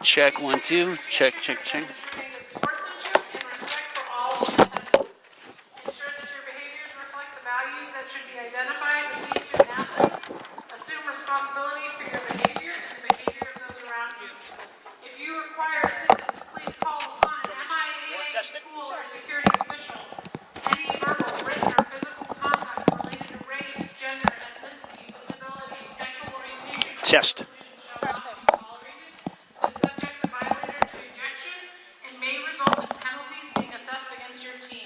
Check, 1, 2. Check, check, check. Sportsmanship and respect for all attendants. Ensure that your behaviors reflect the values that should be identified with these student athletes. Assume responsibility for your behavior and the behavior of those around you. If you require assistance, please call upon an MIAA school or security official. Any verbal, written, or physical conduct related to race, gender, ethnicity, disability, sexual orientation, Test. shall not be tolerated, could subject the violator to ejection, and may result in penalties being assessed against your team.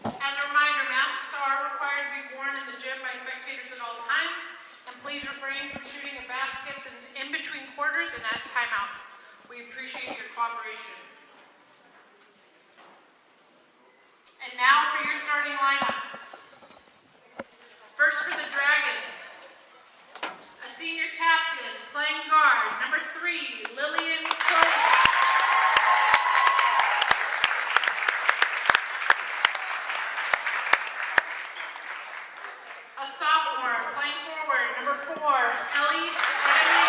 As a reminder, masks are required to be worn in the gym by spectators at all times, and please refrain from shooting at baskets in between quarters and at timeouts. We appreciate your cooperation. And now for your starting lineups. First for the Dragons, a senior captain playing guard, number 3, Lillian Cody. A sophomore playing forward, number 4, Ellie Evans.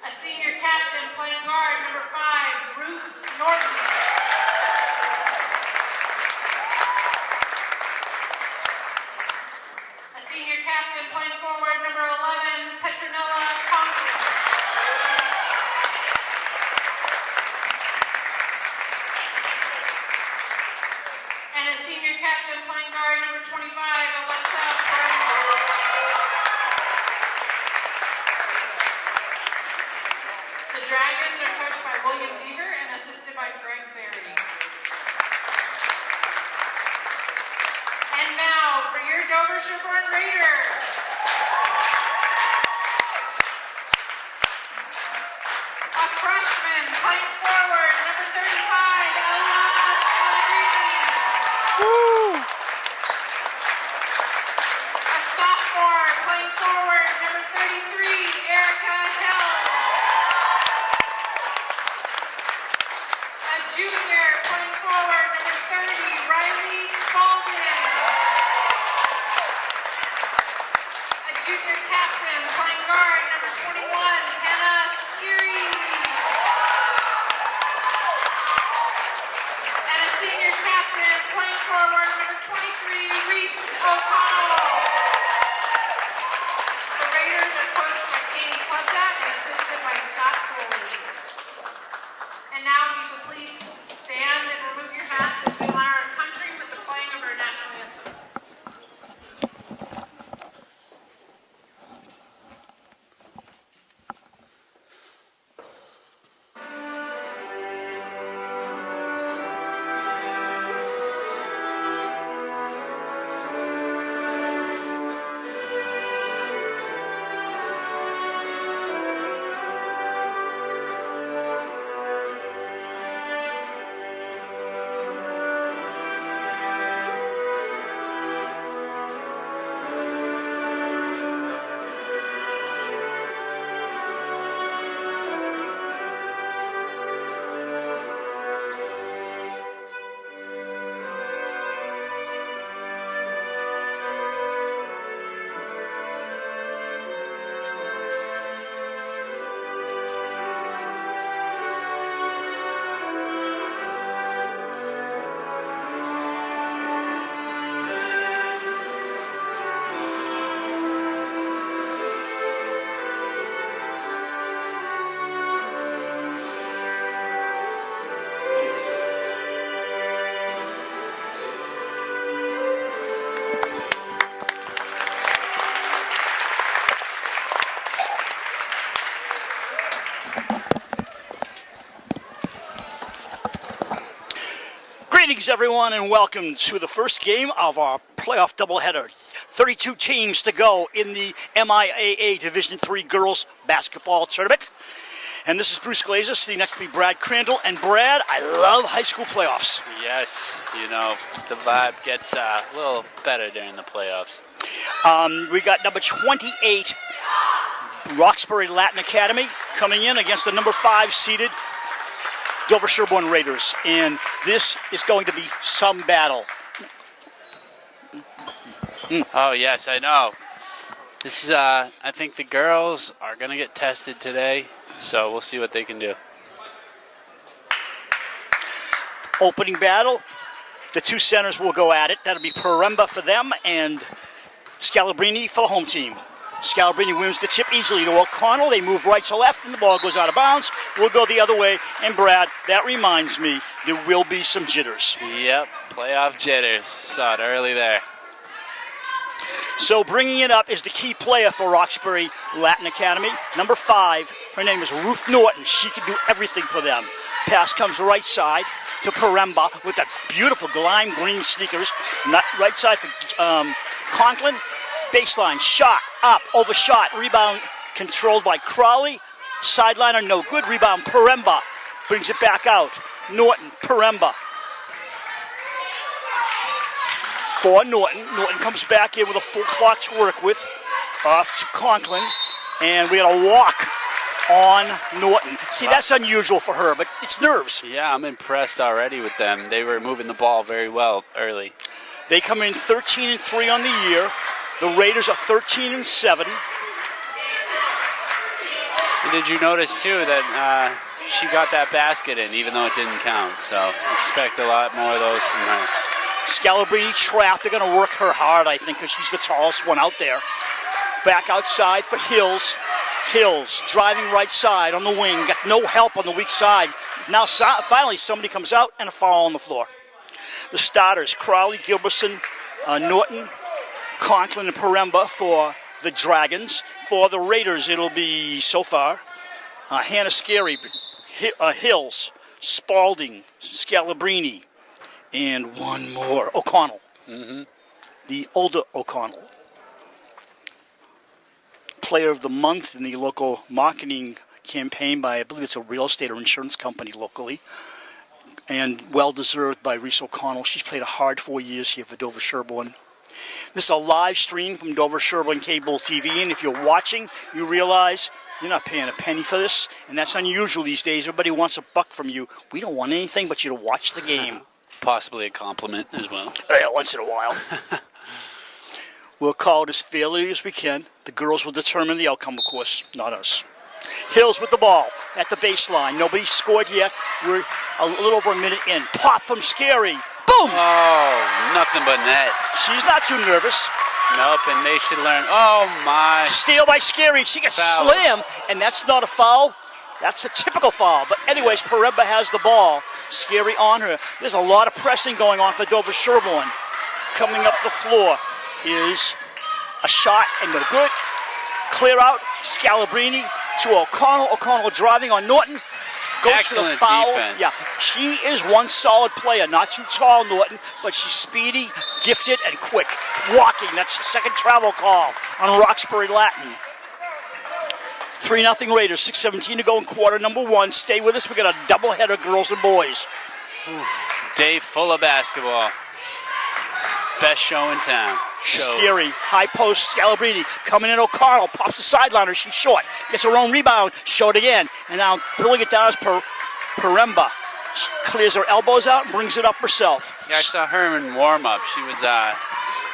A senior captain playing guard, number 5, Ruth Norton. A senior captain playing forward, number 11, Petronella Conklin. And a senior captain playing guard, number 25, Alexa Brandon. The Dragons are coached by William Deaver and assisted by Greg Berry. And now for your Dover-Sherborn Raiders. A freshman playing forward, number 35, Eliana Scalabrini. A sophomore playing forward, number 33, Erica Hill. A junior playing forward, number 30, Riley Spalding. A junior captain playing guard, number 21, Hannah Skiri. And a senior captain playing forward, number 23, Reese O'Connell. The Raiders are coached by Katie Klubdak and assisted by Scott Foley. And now if you could please stand and remove your hats as we honor our country with the playing of our national anthem. Greetings, everyone, and welcome to the first game of our playoff doubleheader. 32 teams to go in the MIAA Division III Girls Basketball Tournament. And this is Bruce Glazer, sitting next to me, Brad Crandall. And Brad, I love high school playoffs. Yes, you know, the vibe gets a little better during the playoffs. We got number 28, Roxbury Latin Academy, coming in against the number 5 seeded Dover-Sherborn Raiders, and this is going to be some battle. Oh, yes, I know. This is, I think the girls are going to get tested today, so we'll see what they can do. Opening battle. The two centers will go at it. That'll be Paremba for them and Scalabrini for the home team. Scalabrini wins the chip easily to O'Connell. They move right to left, and the ball goes out of bounds. We'll go the other way. And, Brad, that reminds me, there will be some jitters. Yep, playoff jitters. Saw it early there. So bringing it up is the key player for Roxbury Latin Academy. Number 5, her name is Ruth Norton. She can do everything for them. Pass comes right side to Paremba with that beautiful lime green sneakers. Right side for Conklin. Baseline, shot, up, overshot, rebound controlled by Crowley. Sideliner, no good. Rebound, Paremba brings it back out. Norton, Paremba. For Norton. Norton comes back in with a full clock to work with. Off to Conklin. And we got a walk on Norton. See, that's unusual for her, but it's nerves. Yeah, I'm impressed already with them. They were moving the ball very well early. They come in 13-3 on the year. The Raiders are 13-7. And did you notice, too, that she got that basket in, even though it didn't count? So expect a lot more of those from her. Scalabrini trapped. They're going to work her hard, I think, because she's the tallest one out there. Back outside for Hills. Hills driving right side on the wing. Got no help on the weak side. Now finally somebody comes out and a foul on the floor. The starters, Crowley, Gilbertson, Norton, Conklin, and Paremba for the Dragons. For the Raiders, it'll be, so far, Hannah Scary, Hills, Spalding, Scalabrini, and one more, O'Connell. The older O'Connell. Player of the month in the local marketing campaign by, I believe it's a real estate or insurance company locally. And well-deserved by Reese O'Connell. She's played a hard 4 years here for Dover-Sherborn. This is a live stream from Dover-Sherborn Cable TV, and if you're watching, you realize you're not paying a penny for this, and that's unusual these days. Everybody wants a buck from you. We don't want anything but you to watch the game. Possibly a compliment as well. Yeah, once in a while. We'll call it as fairly as we can. The girls will determine the outcome, of course, not us. Hills with the ball at the baseline. Nobody scored yet. We're a little over a minute in. Pop from Scary. Boom! Oh, nothing but net. She's not too nervous. Nope, and they should learn. Oh, my. Steal by Scary. She gets slammed, and that's not a foul. That's a typical foul. But anyways, Paremba has the ball. Scary on her. There's a lot of pressing going on for Dover-Sherborn. Coming up the floor is a shot and no good. Clear out. Scalabrini to O'Connell. O'Connell driving on Norton. Goes Excellent to the foul. defense. Yeah, she is one solid player. Not too tall, Norton, but she's speedy, gifted, and quick. Walking. That's the second travel call on Roxbury Latin. 3-0 Raiders. 6:17 to go in quarter number 1. Stay with us. We got a doubleheader, girls and boys. Day full of basketball. Best show in town. Scary. High post. Scalabrini coming in. O'Connell pops the sideliner. She's short. Gets her own rebound. Short again. And now pulling it down is Paremba. She clears her elbows out and brings it up herself. Yeah, I saw her in warm-up. She was,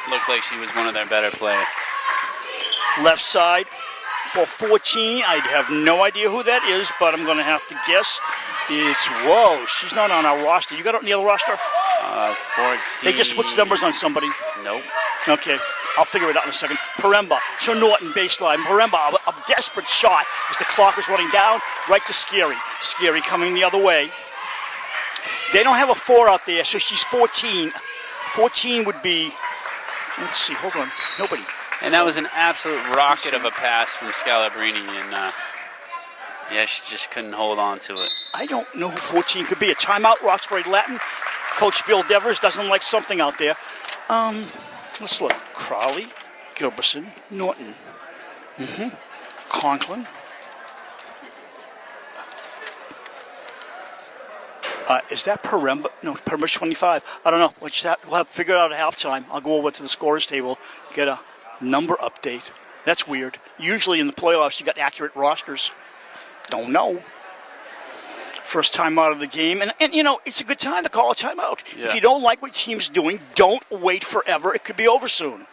looked like she was one of their better players. Left side for 14. I have no idea who that is, but I'm going to have to guess. It's, whoa, she's not on our roster. You got it on the other roster? 14. They just switched numbers on somebody. Nope. Okay, I'll figure it out in a second. Paremba to Norton baseline. Paremba, a desperate shot as the clock is running down. Right to Scary. Scary coming the other way. They don't have a 4 out there, so she's 14. 14 would be, let's see, hold on, nobody. And that was an absolute rocket of a pass from Scalabrini, and yeah, she just couldn't hold on to it. I don't know who 14 could be. A timeout, Roxbury Latin. Coach Bill Devers doesn't like something out there. Let's look. Crowley, Gilbertson, Norton. Conklin. Is that Paremba? No, Paremba's 25. I don't know. We'll have to figure it out at halftime. I'll go over to the scorers table, get a number update. That's weird. Usually in the playoffs, you got accurate rosters. Don't know. First time out of the game. And you know, it's a good time to call a timeout. Yeah. If you don't like what your team's doing, don't wait forever. It could be over soon.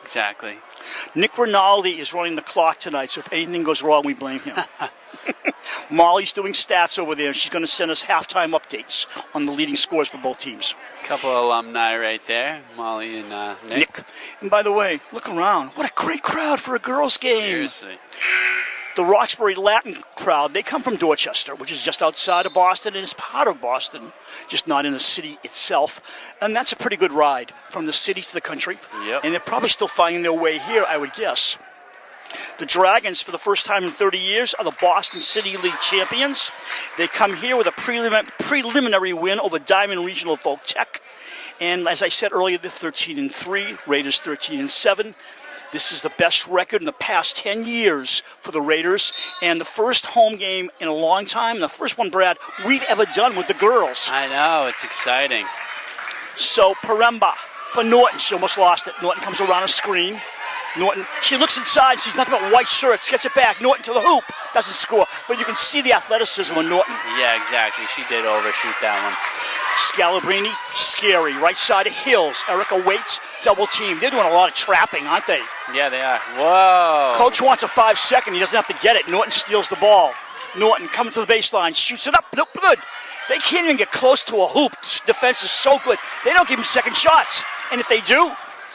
Exactly. Nick Rinaldi is running the clock tonight, so if anything goes wrong, we blame him. Molly's doing stats over there, and she's going to send us halftime updates on the leading scores for both teams. Couple alumni right there, Molly and Nick. And by the way, look around. What a great crowd for a girls' game. Seriously. The Roxbury Latin crowd, they come from Dorchester, which is just outside of Boston and is part of Boston, just not in the city itself. And that's a pretty good ride from the city to the country. Yep. And they're probably still finding their way here, I would guess. The Dragons, for the first time in 30 years, are the Boston City League champions. They come here with a preliminary win over Diamond Regional Folk Tech. And as I said earlier, they're 13-3, Raiders 13-7. This is the best record in the past 10 years for the Raiders, and the first home game in a long time, the first one, Brad, we've ever done with the girls. I know, it's exciting. So, Paremba for Norton. She almost lost it. Norton comes around a screen. Norton, she looks inside, sees nothing but white shirts, gets it back. Norton to the hoop, doesn't score. But you can see the athleticism of Norton. Yeah, exactly. She did overshoot that one. Scalabrini, scary. Right side of Hills. Erica Waits, double team. They're doing a lot of trapping, aren't they? Yeah, they are. Whoa. Coach wants a 5-second. He doesn't have to get it. Norton steals the ball. Norton coming to the baseline, shoots it up. Nope, good. They can't even get close to a hoop. Defense is so good. They don't give him second shots. And if they do,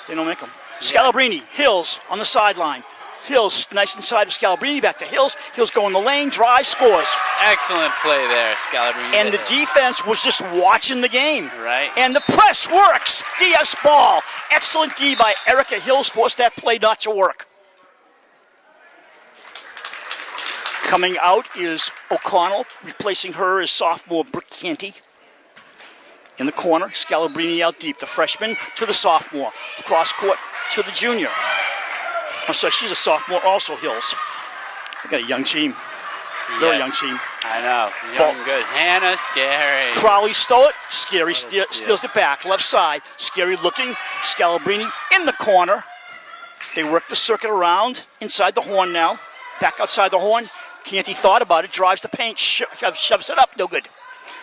they don't make them. Scalabrini, Hills on the sideline. Hills, nice inside of Scalabrini, back to Hills. Hills going the lane, drive, scores. Excellent play there, Scalabrini. And the defense was just watching the game. Right. And the press works. DS ball. Excellent D by Erica Hills, forced that play not to work. Coming out is O'Connell. Replacing her is sophomore Brooke Canty. In the corner, Scalabrini out deep. The freshman to the sophomore. Cross court to the junior. I'm sorry, she's a sophomore also, Hills. They got a young team. Very young team. I know. Young and good. Hannah, scary. Crowley stole it. Scary steals it back. Left side. Scary looking. Scalabrini in the corner. They work the circuit around. Inside the horn now. Back outside the horn. Canty thought about it. Drives the paint. Shoves it up. No good.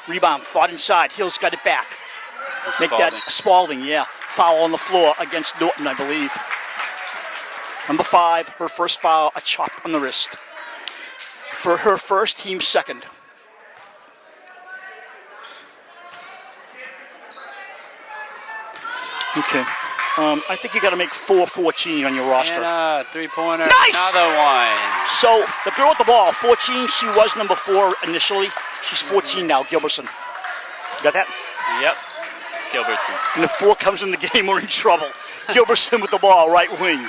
Rebound. Fought inside. Hills got it back. Make that Spalding, yeah. Foul on the floor against Norton, I believe. Number 5, her first foul, a chop on the wrist. For her first, team second. Okay. I think you got to make 4-14 on your roster. And three-pointer. Nice! Another one. So the girl with the ball, 14. She was number 4 initially. She's 14 now. Gilbertson. You got that? Yep. Gilbertson. And if 4 comes in the game, we're in trouble. Gilbertson with the ball, right wing.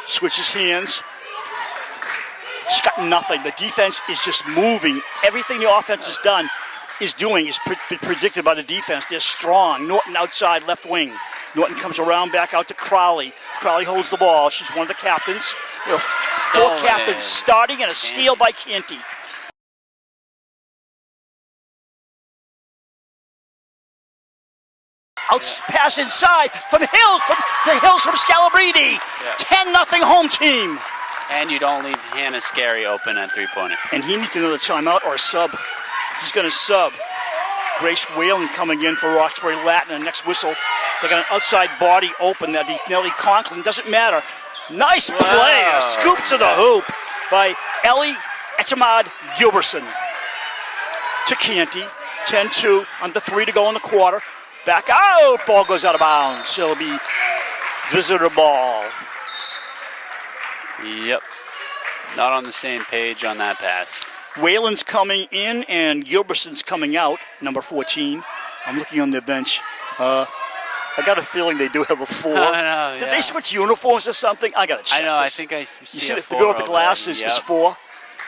Switches hands. She's got nothing. The defense is just moving. Everything the offense has done is predicted by the defense. They're strong. Norton outside, left wing. Norton comes around back out to Crowley. Crowley holds the ball. She's one of the captains. There are 4 captains starting and a steal by Canty. Pass inside from Hills to Hills from Scalabrini. Yeah. 10-0 home team. And you don't leave Hannah Scary open at three-pointer. And he needs another timeout or a sub. He's going to sub. Grace Whalen coming in for Roxbury Latin. And next whistle, they got an outside body open. That'd be Nellie Conklin. Doesn't matter. Nice play. A scoop to the hoop by Ellie Etamad Gilbertson. To Canty. 10-2. Under 3 to go in the quarter. Back out. Ball goes out of bounds. It'll be visitor ball. Yep. Not on the same page on that pass. Whalen's coming in and Gilbertson's coming out, number 14. I'm looking on their bench. I got a feeling they do have a 4. I know, Did they switch uniforms or something? I got to check. I know. This. I think I see you see a the 4 girl with the over glasses there. is 4?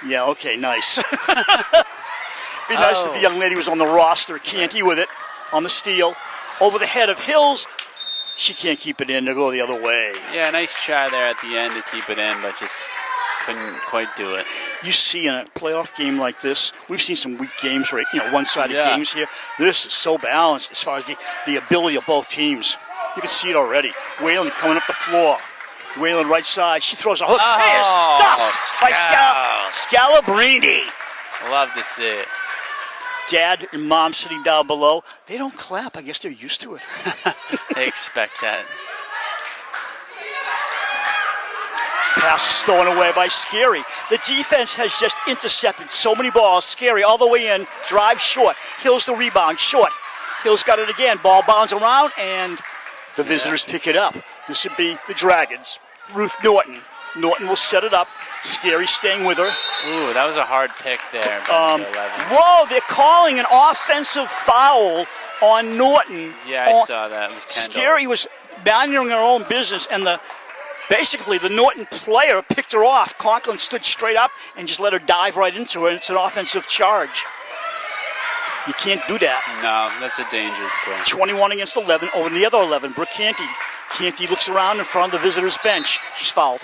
Yeah, okay, nice. Be nice if the young lady was on the roster. Canty with it on the steal. Over the head of Hills. She can't keep it in. They'll go the other way. Yeah, nice try there at the end to keep it in, but just couldn't quite do it. You see in a playoff game like this, we've seen some weak games, right? One-sided games here. This is so balanced as far as the ability of both teams. You can see it already. Whalen coming up the floor. Whalen right side. She throws a hook. Hey, stuffed by Scalabrini. Love to see it. Dad and Mom sitting down below. They don't clap. I guess they're used to it. They expect that. Pass is stolen away by Scary. The defense has just intercepted so many balls. Scary all the way in, drive short. Hill's the rebound, short. Hill's got it again. Ball bounds around, and the visitors pick it up. This would be the Dragons. Ruth Norton. Norton will set it up. Scary staying with her. Ooh, that was a hard pick there. by number 11. Whoa, they're calling an offensive foul on Norton. Yeah, I saw that. It was Kendall. Scary was minding her own business, and basically the Norton player picked her off. Conklin stood straight up and just let her dive right into her, and it's an offensive charge. You can't do that. No, that's a dangerous play. 21 against 11 over the other 11. Brooke Canty. Canty looks around in front of the visitor's bench. She's fouled.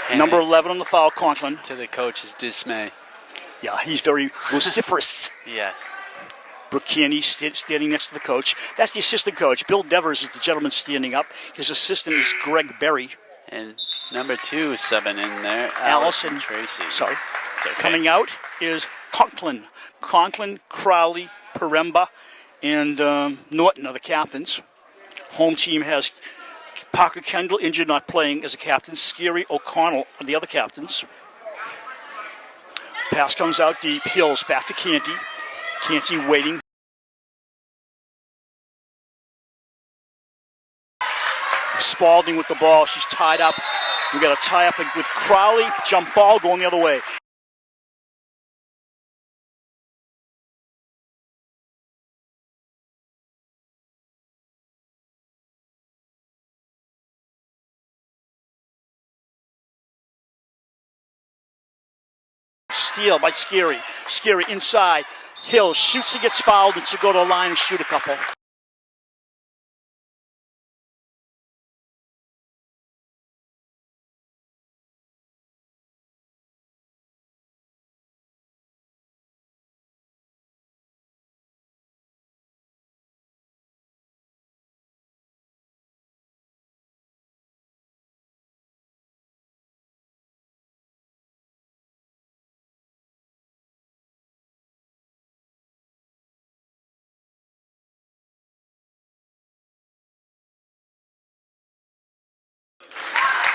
And Number 11 on the foul, Conklin. to the coach's dismay. Yeah, he's very vociferous. Yes. Brooke Canty standing next to the coach. That's the assistant coach. Bill Devers is the gentleman standing up. His assistant is Greg Berry. And number 2 subbing in there, Allison Tracy. Sorry. It's okay. Coming out is Conklin. Conklin, Crowley, Paremba, and Norton are the captains. Home team has Parker Kendall injured, not playing as a captain. Scary O'Connell are the other captains. Pass comes out deep. Hills back to Canty. Canty waiting. Spalding with the ball. She's tied up. We got to tie up with Crowley. Jump ball going the other way. Steal by Scary. Scary inside. Hill shoots and gets fouled, and she'll go to the line and shoot a couple.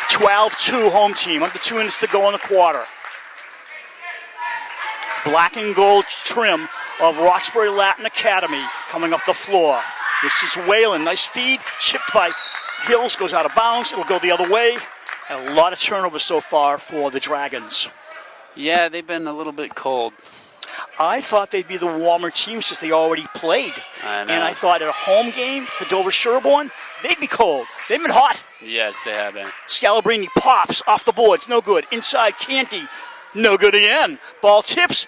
(12-2) home team. Under 2 minutes to go in the quarter. Black and gold trim of Roxbury Latin Academy coming up the floor. This is Whalen. Nice feed. Chipped by Hills. Goes out of bounds. It'll go the other way. And a lot of turnovers so far for the Dragons. Yeah, they've been a little bit cold. I thought they'd be the warmer team since they already played. I know. And I thought at a home game for Dover-Sherborn, they'd be cold. They've been hot. Yes, they have been. Scalabrini pops off the boards. No good. Inside Canty. No good again. Ball tips.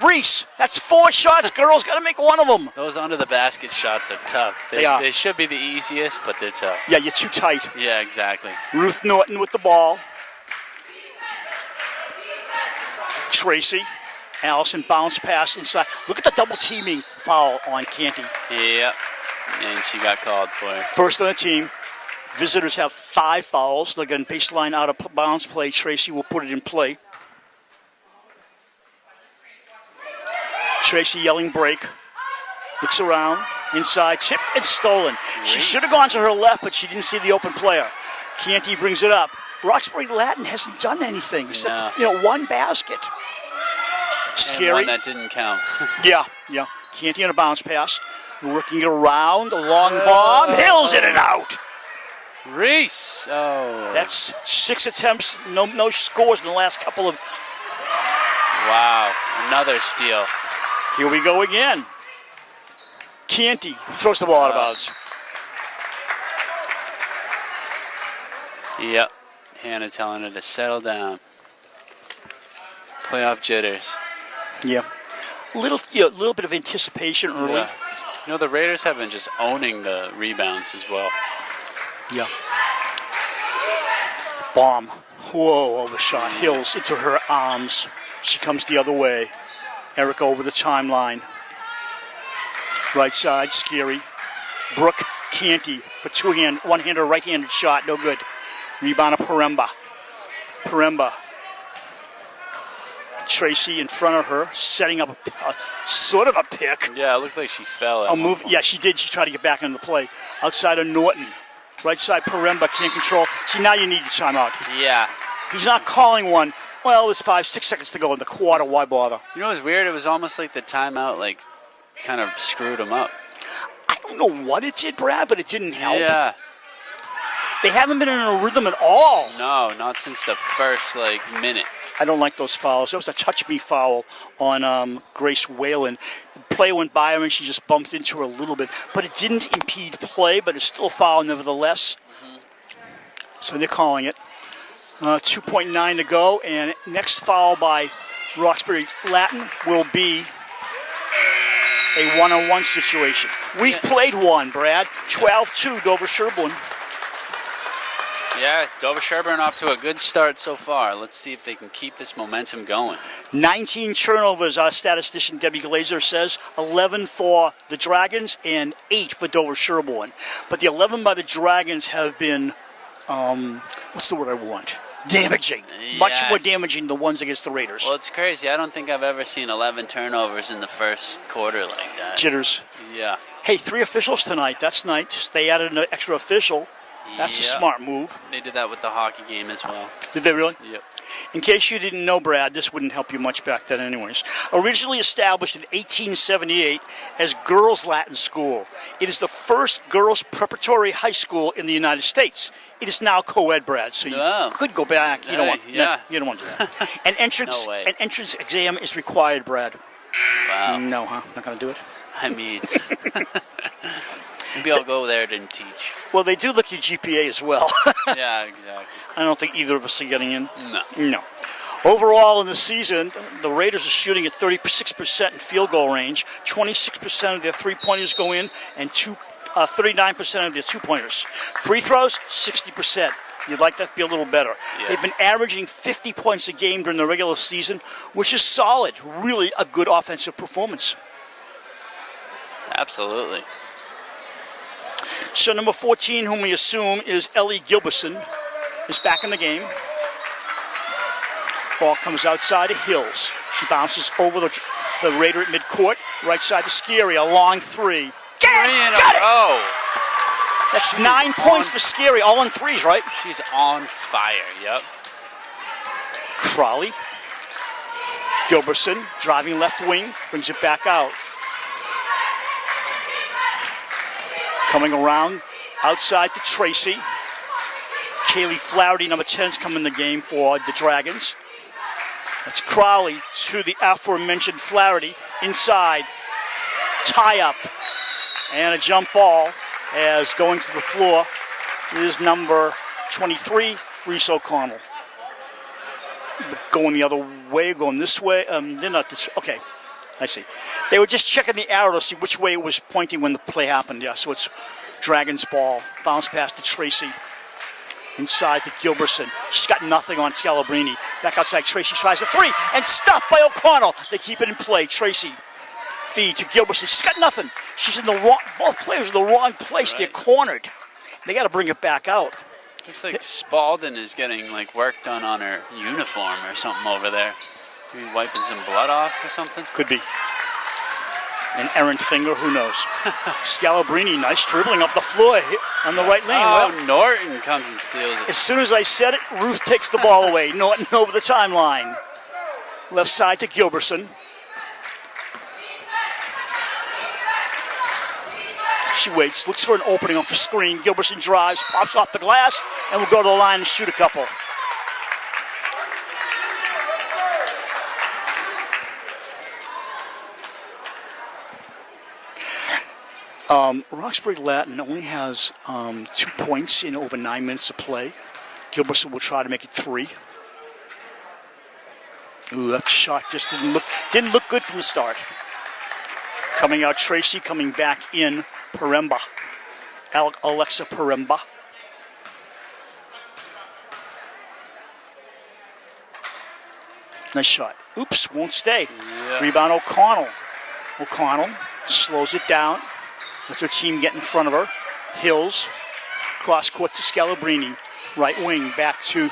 Reese. That's 4 shots. Girls got to make one of them. Those under the basket shots are tough. They are. They should be the easiest, but they're tough. Yeah, you're too tight. Yeah, exactly. Ruth Norton with the ball. Tracy. Allison bounce pass inside. Look at the double teaming foul on Canty. Yep. And she got called for it. First on the team. Visitors have 5 fouls. They're getting baseline out of bounds play. Tracy will put it in play. Tracy yelling break. Looks around. Inside. Tipped and stolen. She should have gone to her left, but she didn't see the open player. Canty brings it up. Roxbury Latin hasn't done anything except, one basket. Scary. And one that didn't count. Yeah. Canty on a bounce pass. Working it around. A long bomb. Hills in and out. Reese. Oh. That's 6 attempts. No scores in the last couple of. Wow. Another steal. Here we go again. Canty throws the ball out of bounds. Yep. Hannah telling her to settle down. Playoff jitters. Yeah. Little bit of anticipation early. Yeah. The Raiders have been just owning the rebounds as well. Yeah. Bomb. Whoa, overshot. Hills into her arms. She comes the other way. Erica over the timeline. Right side, Scary. Brooke Canty for one-hander, right-handed shot. No good. Rebound of Paremba. Tracy in front of her, setting up sort of a pick. Yeah, it looked like she fell. A move. Yeah, she did. She tried to get back into the play. Outside of Norton. Right side, Paremba can't control. See, now you need your timeout. Yeah. He's not calling one. Well, it was 5-6 seconds to go in the quarter. Why bother? You know what's weird? It was almost like the timeout, like, kind of screwed him up. I don't know what it did, Brad, but it didn't help. Yeah. They haven't been in a rhythm at all. No, not since the first, like, minute. I don't like those fouls. There was a touch me foul on Grace Whalen. The play went by her and she just bumped into her a little bit. But it didn't impede play, but it's still a foul nevertheless. So they're calling it. 2.9 to go, and next foul by Roxbury Latin will be a one-on-one situation. We've played one, Brad. 12-2, Dover-Sherborn. Yeah, Dover-Sherborn off to a good start so far. Let's see if they can keep this momentum going. 19 turnovers, our statistician Debbie Glazer says. 11 for the Dragons and 8 for Dover-Sherborn. But the 11 by the Dragons have been, what's the word I want? Damaging. Much more damaging than the ones against the Raiders. Well, it's crazy. I don't think I've ever seen 11 turnovers in the first quarter like that. Jitters. Yeah. Hey, 3 officials tonight. That's nice. They added an extra official. That's a smart move. They did that with the hockey game as well. Did they really? Yep. In case you didn't know, Brad, this wouldn't help you much back then anyways. Originally established in 1878 as Girls Latin School, it is the first girls preparatory high school in the United States. It is now co-ed, Brad, so you could go back. You don't want, you don't want to do that. An entrance exam is required, Brad. Wow. No, huh? Not going to do it? I mean, maybe I'll go there and teach. Well, they do look at your GPA as well. Yeah, exactly. I don't think either of us are getting in. No. Overall in the season, the Raiders are shooting at 36% in field goal range. 26% of their three-pointers go in, and 39% of their two-pointers. Free throws, 60%. You'd like that to be a little better. Yeah. They've been averaging 50 points a game during the regular season, which is solid. Really a good offensive performance. Absolutely. So number 14, whom we assume is Ellie Gilbertson, is back in the game. Ball comes outside of Hills. She bounces over the Raider at midcourt. Right side to Scary, a long three. Got it! That's 9 points for Scary, all in threes, right? She's on fire, yep. Crawley. Gilbertson, driving left wing, brings it back out. Coming around, outside to Tracy. Kaylee Flaherty, number 10's come in the game for the Dragons. That's Crowley to the aforementioned Flaherty. Inside, tie up, and a jump ball as going to the floor is number 23, Reese O'Connell. Going the other way, going this way. They're not this. Okay, I see. They were just checking the arrow to see which way it was pointing when the play happened. Yeah, so it's Dragons ball. Bounce pass to Tracy. Inside to Gilbertson. She's got nothing on Scalabrini. Back outside, Tracy tries a three and stopped by O'Connell. They keep it in play. Tracy feed to Gilbertson. She's got nothing. She's in the wrong. Both players are in the wrong place. Right. They're cornered. They got to bring it back out. Looks like Spalding is getting like work done on her uniform or something over there. Maybe wiping some blood off or something. Could be. An errant finger, who knows? Scalabrini, nice dribbling up the floor on the right lane. Oh, well, Norton comes and steals it. As soon as I said it, Ruth takes the ball away. Norton over the timeline. Left side to Gilbertson. She waits, looks for an opening off the screen. Gilbertson drives, pops off the glass, and will go to the line and shoot a couple. Roxbury Latin only has 2 points in over 9 minutes of play. Gilbertson will try to make it 3. Ooh, that shot just didn't look good from the start. Coming out, Tracy. Coming back in, Paremba. Alexa Paremba. Nice shot. Oops, won't stay. Yeah. Rebound, O'Connell. O'Connell slows it down. Let her team get in front of her. Hills, cross court to Scalabrini. Right wing, back to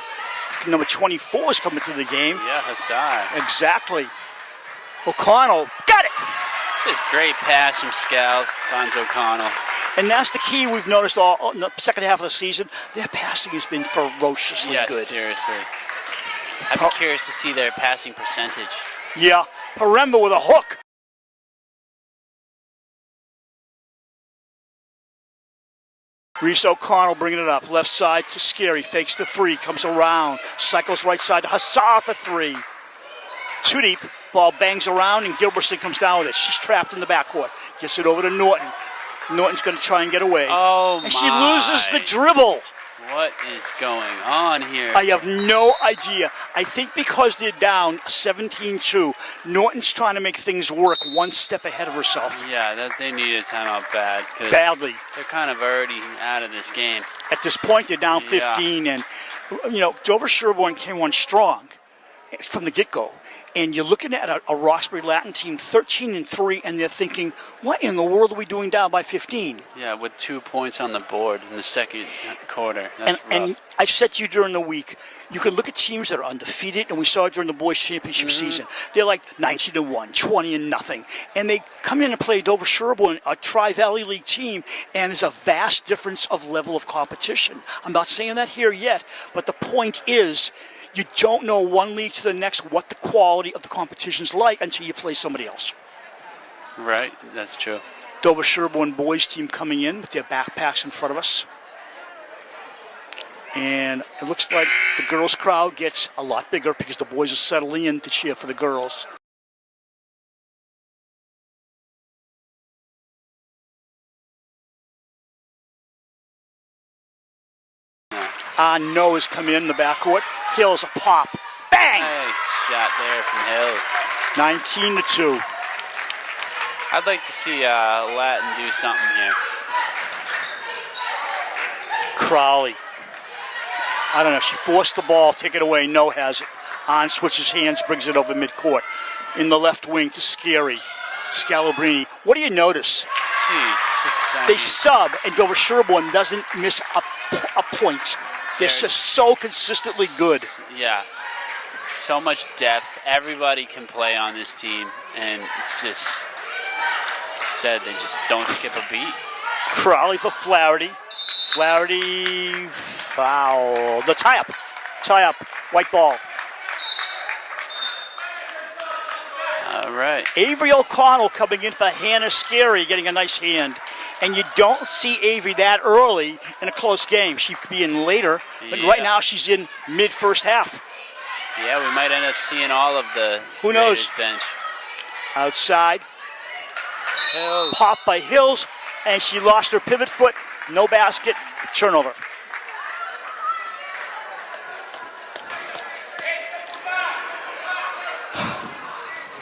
number 24 is coming to the game. Yeah, Hassan. Exactly. O'Connell, got it! This great pass from Scals, finds O'Connell. And that's the key we've noticed all in the second half of the season. Their passing has been ferociously Yes, good. seriously. I'd be curious to see their passing percentage. Yeah, Paremba with a hook. Reese O'Connell bringing it up. Left side to Scary. Fakes the three. Comes around. Cycles right side to Hassar for three. Too deep. Ball bangs around and Gilbertson comes down with it. She's trapped in the backcourt. Gets it over to Norton. Norton's going to try and get away. Oh, and she loses the dribble. What is going on here? I have no idea. I think because they're down 17-2, Norton's trying to make things work one step ahead of herself. Yeah, they need a timeout badly. They're kind of already out of this game. At this point, they're down 15, and Dover-Sherborn came on strong from the get-go. And you're looking at a Roxbury Latin team 13-3, and they're thinking, what in the world are we doing down by 15? Yeah, with 2 points on the board in the second quarter. That's rough. And I've said to you during the week, you can look at teams that are undefeated, and we saw it during the boys' championship season. They're like 19-1, 20-0, and they come in and play Dover-Sherborn, a Tri-Valley League team, and there's a vast difference of level of competition. I'm not saying that here yet, but the point is, you don't know one league to the next what the quality of the competition's like until you play somebody else. Right, that's true. Dover-Sherborn boys team coming in with their backpacks in front of us. And it looks like the girls' crowd gets a lot bigger because the boys are settling in to cheer for the girls. Noah's come in the backcourt. Hills a pop. Bang! Nice shot there from Hills. 19-2. I'd like to see Latin do something here. Crowley. I don't know. She forced the ball. Take it away. No has it. On switches hands. Brings it over midcourt. In the left wing to Scary. Scalabrini. What do you notice? Jeez, they sub, and Dover-Sherborn doesn't miss a point. They're just so consistently good. Yeah. So much depth. Everybody can play on this team, and it's just said they just don't skip a beat. Crowley for Flaherty. Flaherty foul. The tie-up. Tie-up. White ball. All right. Avery O'Connell coming in for Hannah Scary, getting a nice hand. And you don't see Avery that early in a close game. She could be in later, but right now she's in mid-first half. Yeah, we might end up seeing all of the Who knows? bench. Outside. Hills. Pop by Hills, and she lost her pivot foot. No basket. Turnover.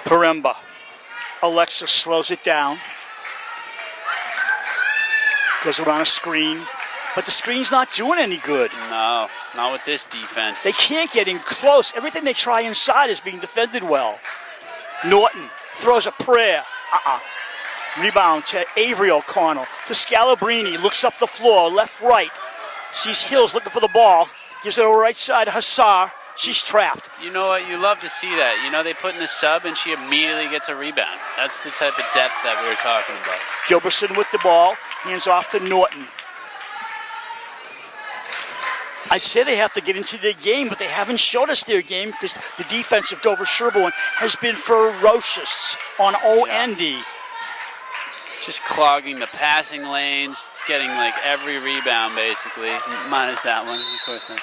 Paremba. Alexa slows it down. Goes around a screen. But the screen's not doing any good. No, not with this defense. They can't get in close. Everything they try inside is being defended well. Norton throws a prayer. Rebound to Avery O'Connell. To Scalabrini. Looks up the floor. Left, right. Sees Hills looking for the ball. Gives it over right side to Hassar. She's trapped. You know what? You love to see that. You know, they put in a sub and she immediately gets a rebound. That's the type of depth that we were talking about. Gilbertson with the ball. Hands off to Norton. I'd say they have to get into their game, but they haven't showed us their game because the defense of Dover-Sherborn has been ferocious on O&D. Just clogging the passing lanes, getting like every rebound basically, minus that one, of course. Oh,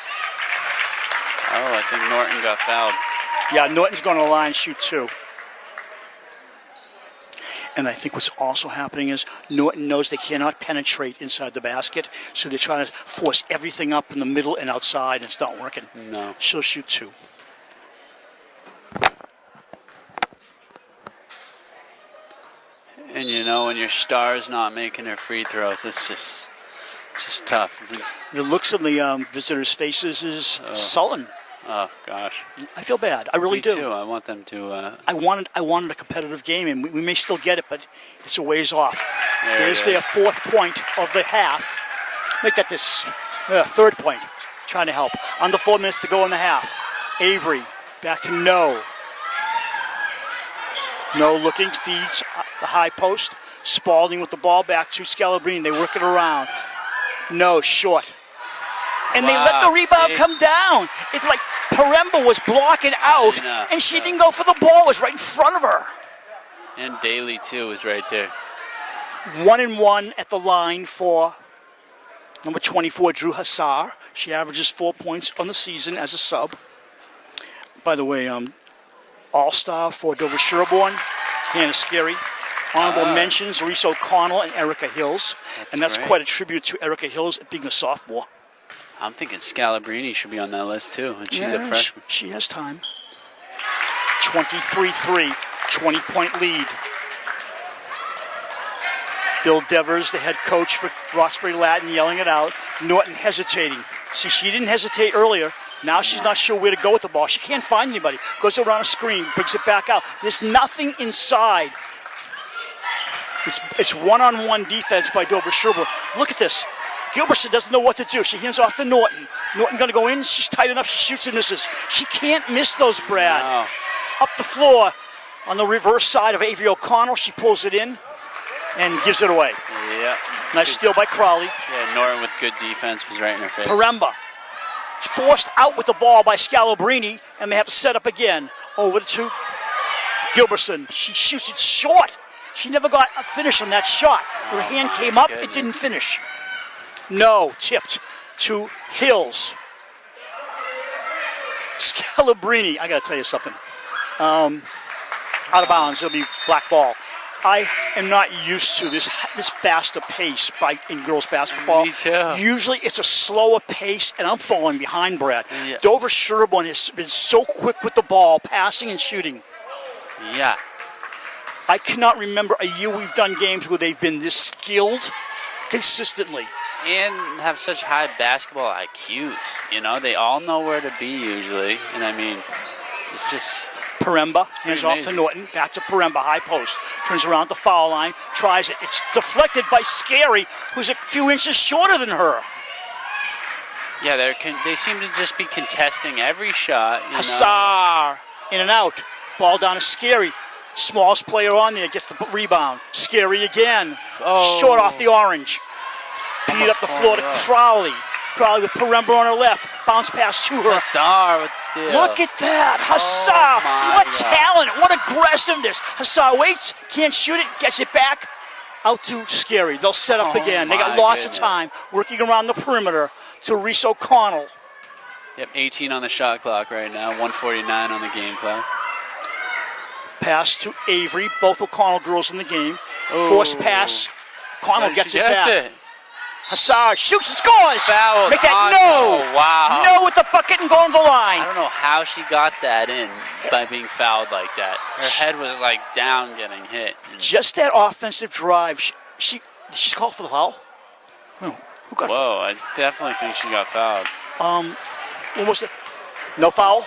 I think Norton got fouled. Yeah, Norton's going to line shoot too. And I think what's also happening is Norton knows they cannot penetrate inside the basket, so they're trying to force everything up in the middle and outside, and it's not working. No. She'll shoot two. And you know, when your star's not making her free throws, it's just tough. The looks on the visitors' faces is sullen. Oh gosh. I feel bad. I really do. Me too. I want them to. I wanted a competitive game, and we may still get it, but it's a ways off. There's their fourth point of the half. Make that this third point. Trying to help. Under 4 minutes to go in the half. Avery back to No. No looking, feeds the high post Spalding with the ball back to Scalabrini. They work it around. No, short. And they let the rebound come down. It's like Paremba was blocking out, and she didn't go for the ball. It was right in front of her. And Daly, too, was right there. 1-1 at the line for number 24, Drew Hassar. She averages 4 points on the season as a sub. By the way, All-Star for Dover-Sherborn, Hannah Scary. Honorable mentions, Reese O'Connell and Erica Hills. That's quite a tribute to Erica Hills being a sophomore. I'm thinking Scalabrini should be on that list, too, and she's a freshman. She has time. 23-3, 20-point lead. Bill Devers, the head coach for Roxbury Latin, yelling it out. Norton hesitating. See, she didn't hesitate earlier. Now she's not sure where to go with the ball. She can't find anybody. Goes around a screen, brings it back out. There's nothing inside. It's one-on-one defense by Dover-Sherborn. Look at this. Gilbertson doesn't know what to do. She hands off to Norton. Norton going to go in. She's tight enough. She shoots and misses. She can't miss those, Brad. No. Up the floor on the reverse side of Avery O'Connell. She pulls it in and gives it away. Yeah. Nice steal by Crowley. Yeah, Norton with good defense was right in her face. Paremba forced out with the ball by Scalabrini, and they have to set up again. Over to Gilbertson. She shoots it short. She never got a finish on that shot. Her hand came up, it didn't finish. No, tipped to Hills. Scalabrini, I got to tell you something. Out of bounds, it'll be black ball. I am not used to this faster pace in girls basketball. Me too. Usually it's a slower pace, and I'm falling behind, Brad. Yeah. Dover-Sherborn has been so quick with the ball, passing and shooting. Yeah. I cannot remember a year we've done games where they've been this skilled consistently. And have such high basketball IQs. You know, they all know where to be usually. And I mean, it's just... Paremba hands off to Norton. Back to Paremba, high post. Turns around the foul line, tries it. It's deflected by Scary, who's a few inches shorter than her. Yeah, they seem to just be contesting every shot. Hassar, in and out. Ball down to Scary. Smallest player on there gets the rebound. Scary again. Short off the orange. Beat up the floor to Crowley. Crowley with Paremba on her left. Bounce pass to her. Hassar with the steal. Look at that. Hassar. What talent. What aggressiveness. Hassar waits. Can't shoot it. Gets it back. Out to Scary. They'll set up again. They got lots of time. Working around the perimeter to Reese O'Connell. Yep, 18 on the shot clock right now. 1:49 on the game clock. Pass to Avery. Both O'Connell girls in the game. Forced pass. O'Connell gets it back. Hassar shoots and scores. Foul. Make that no. Oh, wow. No with the bucket and going to the line. I don't know how she got that in by being fouled like that. Her head was like down getting hit. Just that offensive drive. She's called for the foul? No. Who got Whoa, I definitely think she got fouled. What was it? No foul?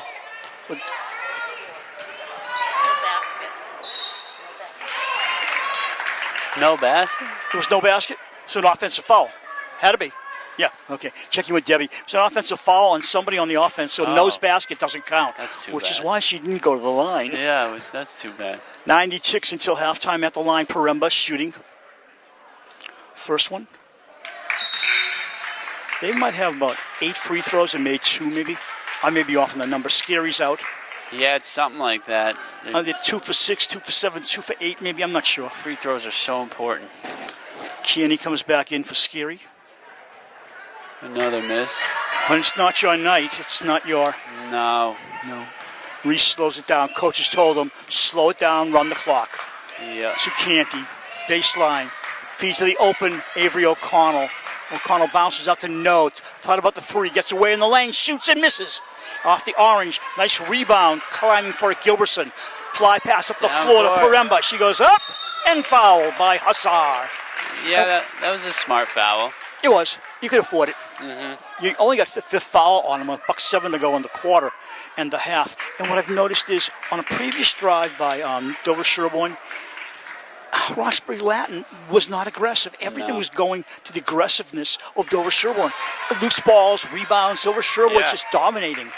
No basket? There was no basket? So an offensive foul. Had to be. Yeah, okay. Checking with Debbie. It's an offensive foul on somebody on the offense, so nose basket doesn't count. That's too Which bad. is why she didn't go to the line. Yeah, that's too bad. 90 ticks until halftime at the line. Paremba shooting. First one. They might have about 8 free throws and made 2 maybe. I may be off on the number. Scary's out. Yeah, it's something like that. They're 2 for 6, 2 for 7, 2 for 8 maybe. I'm not sure. Free throws are so important. Kearney comes back in for Scary. Another miss. When it's not your night, it's not your... No. Reese slows it down. Coaches told him, slow it down, run the clock. Yeah. To Canty. Baseline. Feed to the open Avery O'Connell. O'Connell bounces out to No. Thought about the 3. Gets away in the lane. Shoots and misses. Off the orange. Nice rebound. Climbing for it, Gilbertson. Fly pass up the floor to Paremba. She goes up and fouled by Hassar. Yeah, that was a smart foul. It was. You could afford it. Mm-hmm. You only got the 5th foul on him with $1.07 to go in the quarter and the half. And what I've noticed is on a previous drive by Dover-Sherborn, Roxbury Latin was not aggressive. Everything was going to the aggressiveness of Dover-Sherborn. Loose balls, rebounds, Dover-Sherborn just dominating.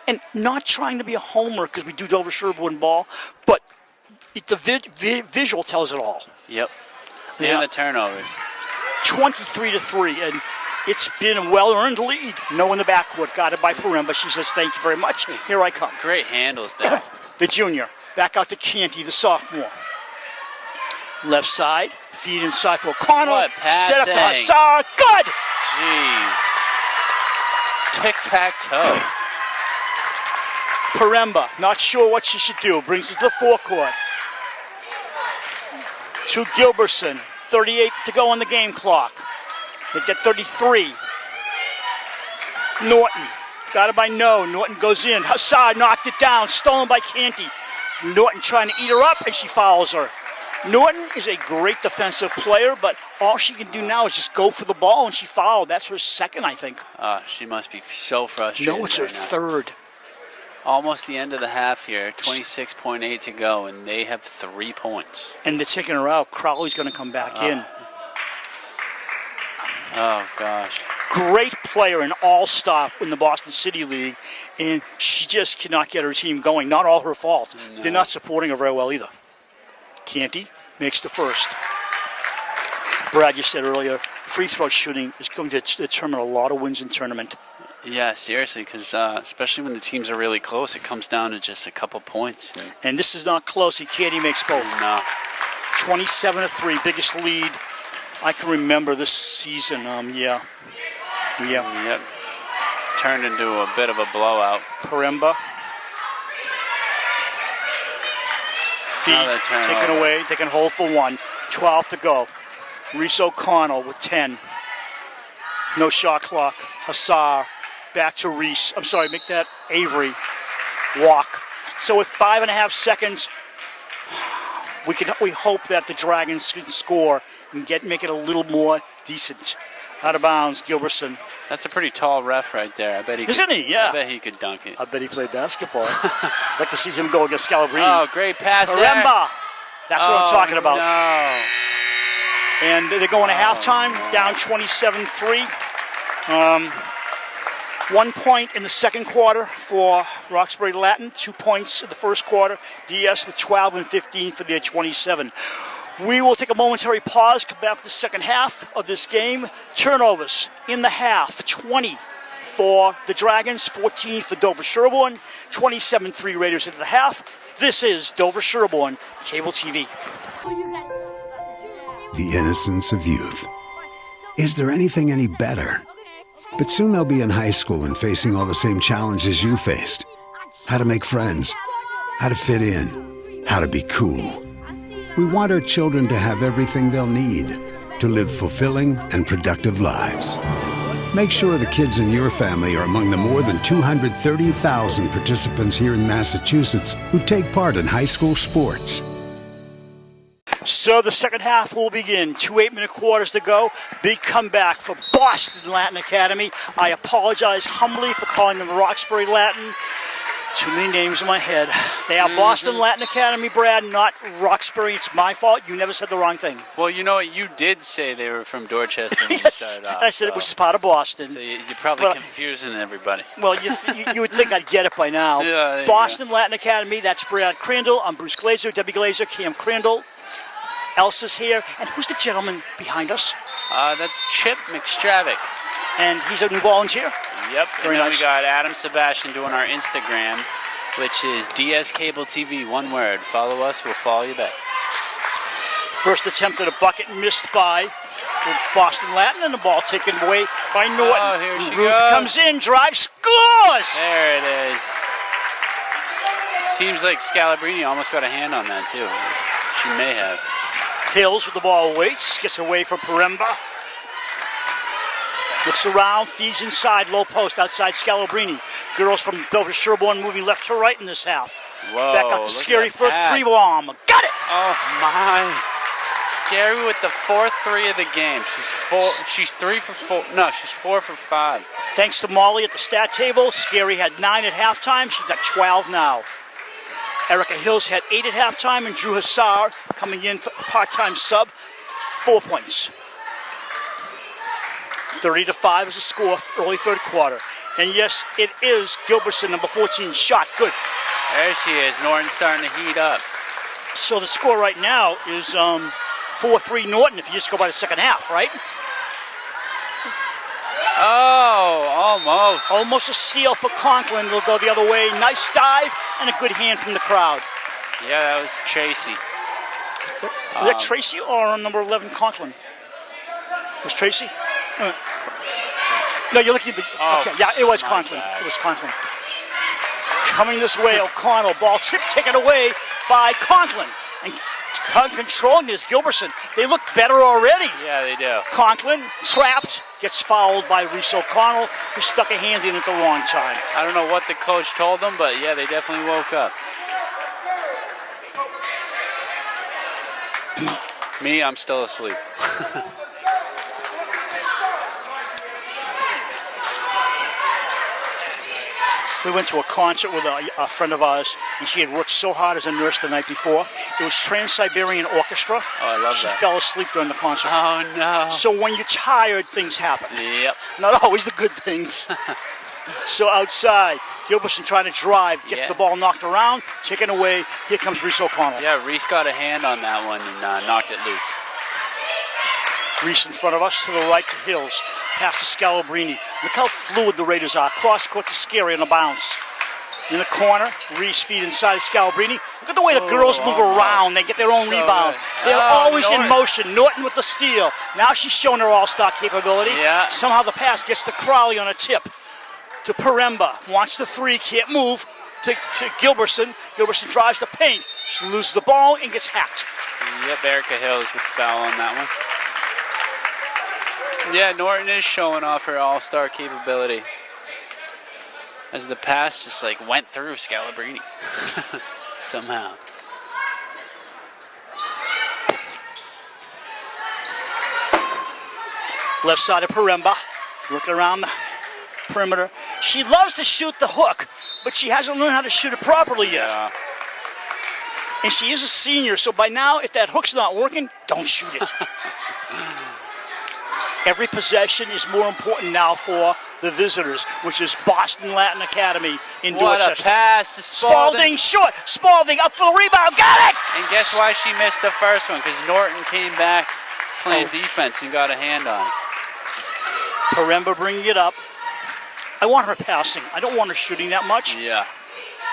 And not trying to be a homer because we do Dover-Sherborn ball, but the visual tells it all. Yep. Yeah. And the turnovers. 23-3, and it's been a well-earned lead. No in the backcourt, got it by Parimba. She says, thank you very much. Here I come. Great handles there. The junior, back out to Canty, the sophomore. Left side, feed inside for O'Connell. What Set up to passing. Hassar. Good! Jeez. Tic-tac-toe. Parimba, not sure what she should do. Brings it to the forecourt. To Gilbertson, 38 to go on the game clock. They get 33. Norton, got it by No. Norton goes in. Hassar knocked it down, stolen by Canty. Norton trying to eat her up, and she fouls her. Norton is a great defensive player, but all she can do now is just go for the ball, and she fouled. That's her second, I think. She must be so frustrated. No, it's her right now. third. Almost the end of the half here. 26.8 to go, and they have 3 points. And they're taking her out. Crowley's going to come back in. Oh, gosh. Great player and all-star in the Boston City League, and she just cannot get her team going. Not all her fault. No. They're not supporting her very well either. Canty makes the first. Brad, you said earlier, free throw shooting is going to determine a lot of wins in tournament. Yeah, seriously, because especially when the teams are really close, it comes down to just a couple points. And this is not close. Canty makes both. No. 27-3, biggest lead I can remember this season. Yeah. Yep. Turned into a bit of a blowout. Parimba. Feet Another turnover. taken away. They can hold for one. 12 to go. Reese O'Connell with 10. No shot clock. Hassar. Back to Reese. I'm sorry, make that Avery. Walk. So with 5.5 seconds, we hope that the Dragons can score and make it a little more decent. Out of bounds, Gilbertson. That's a pretty tall ref right there. I bet he Isn't could, he? Yeah. I bet he could dunk it. I bet he played basketball. I'd like to see him go against Scalabrini. Oh, great pass there. Parimba. That's what I'm talking about. No. And they're going to halftime, down 27-3. 1 point in the second quarter for Roxbury Latin, 2 points in the first quarter. DS with 12 and 15 for their 27. We will take a momentary pause, come back to the second half of this game. Turnovers in the half, 20 for the Dragons, 14 for Dover-Sherborn, 27-3 Raiders into the half. This is Dover-Sherborn Cable TV. The innocence of youth. Is there anything any better? But soon they'll be in high school and facing all the same challenges you faced. How to make friends, how to fit in, how to be cool. We want our children to have everything they'll need to live fulfilling and productive lives. Make sure the kids in your family are among the more than 230,000 participants here in Massachusetts who take part in high school sports. So the second half will begin. 2 8-minute quarters to go. Big comeback for Boston Latin Academy. I apologize humbly for calling them Roxbury Latin. Too many names in my head. They are Boston Latin Academy, Brad, not Roxbury. It's my fault. You never said the wrong thing. Well, you know what? You did say they were from Dorchester when you Yes, started off. I said it was part of Boston. So you're probably But- confusing everybody. Well, you would think I'd get it by now. Yeah, there you Boston Latin Academy, that's Brad Crandall. I'm Bruce Glazer, Debbie Glazer, Cam Crandall. Elsa's here. And who's the gentleman behind us? That's Chip McStravick. And he's a new volunteer. Yep. Very and then nice. we got Adam Sebastian doing our Instagram, which is DS Cable TV, one word. Follow us, we'll follow you back. First attempt at a bucket missed by Boston Latin, and the ball taken away by Norton. Oh, here she Ruth goes. comes in, drives, scores! There it is. Seems like Scalabrini almost got a hand on that, too. She may have. Hills with the ball, waits, gets away from Parimba. Looks around, feeds inside, low post outside Scalabrini. Girls from Dover-Sherborn moving left to right in this half. Whoa, Back out look to at Scary that for a pass. three bomb. Got it! Oh, my. Scary with the 4-3 of the game. She's 3 for 4. No, she's 4 for 5. Thanks to Molly at the stat table, Scary had 9 at halftime. She's got 12 now. Erica Hills had 8 at halftime, and Drew Hassar coming in for part-time sub, 4 points. 30-5 is the score, early third quarter. And yes, it is Gilbertson, number 14, shot, good. There she is. Norton starting to heat up. So the score right now is 4-3 Norton if you just go by the second half, right? Oh, almost. Almost a seal for Conklin. It'll go the other way. Nice dive and a good hand from the crowd. Yeah, that was Tracy. Was that Tracy or number 11 Conklin? Was Tracy? No, you're looking at the. Oh, okay, yeah, it was my Conklin. bad. It was Conklin. Coming this way, O'Connell. Ball chip taken away by Conklin. And controlling is Gilbertson. They look better already. Yeah, they do. Conklin, trapped, gets fouled by Reese O'Connell, who stuck a hand in at the wrong time. I don't know what the coach told them, but yeah, they definitely woke up. Me, I'm still asleep. We went to a concert with a friend of ours, and she had worked so hard as a nurse the night before. It was Trans-Siberian Orchestra. Oh, I love she that. fell asleep during the concert. Oh, no. So when you're tired, things happen. Yep. Not always the good things. So outside, Gilbertson trying to drive, gets Yeah. the ball knocked around, taken away. Here comes Reese O'Connell. Yeah, Reese got a hand on that one and knocked it loose. Reese in front of us, to the right to Hills, past to Scalabrini. Look how fluid the Raiders are. Cross court to Scary on the bounce. In the corner, Reese feed inside of Scalabrini. Look at the way the girls move around. They get their own rebound. They're always in motion. Norton with the steal. Now she's showing her all-star capability. Yeah. Somehow the pass gets to Crowley on a tip. To Paremba. Wants the three, can't move. To Gilbertson. Gilbertson drives the paint. She loses the ball and gets hacked. Yep, Erica Hills with the foul on that one. Yeah, Norton is showing off her all-star capability. As the pass just like went through Scalabrini. Somehow. Left side of Paremba. Looking around the perimeter. She loves to shoot the hook, but she hasn't learned how to shoot it properly yet. Yeah. And she is a senior, so by now, if that hook's not working, don't shoot it. Every possession is more important now for the visitors, which is Boston Latin Academy in Dorchester. What a pass to Spalding short. Spalding up for the rebound. Got it! And guess why she missed the first one? Because Norton came back playing defense and got a hand on it. Paremba bringing it up. I want her passing. I don't want her shooting that much. Yeah,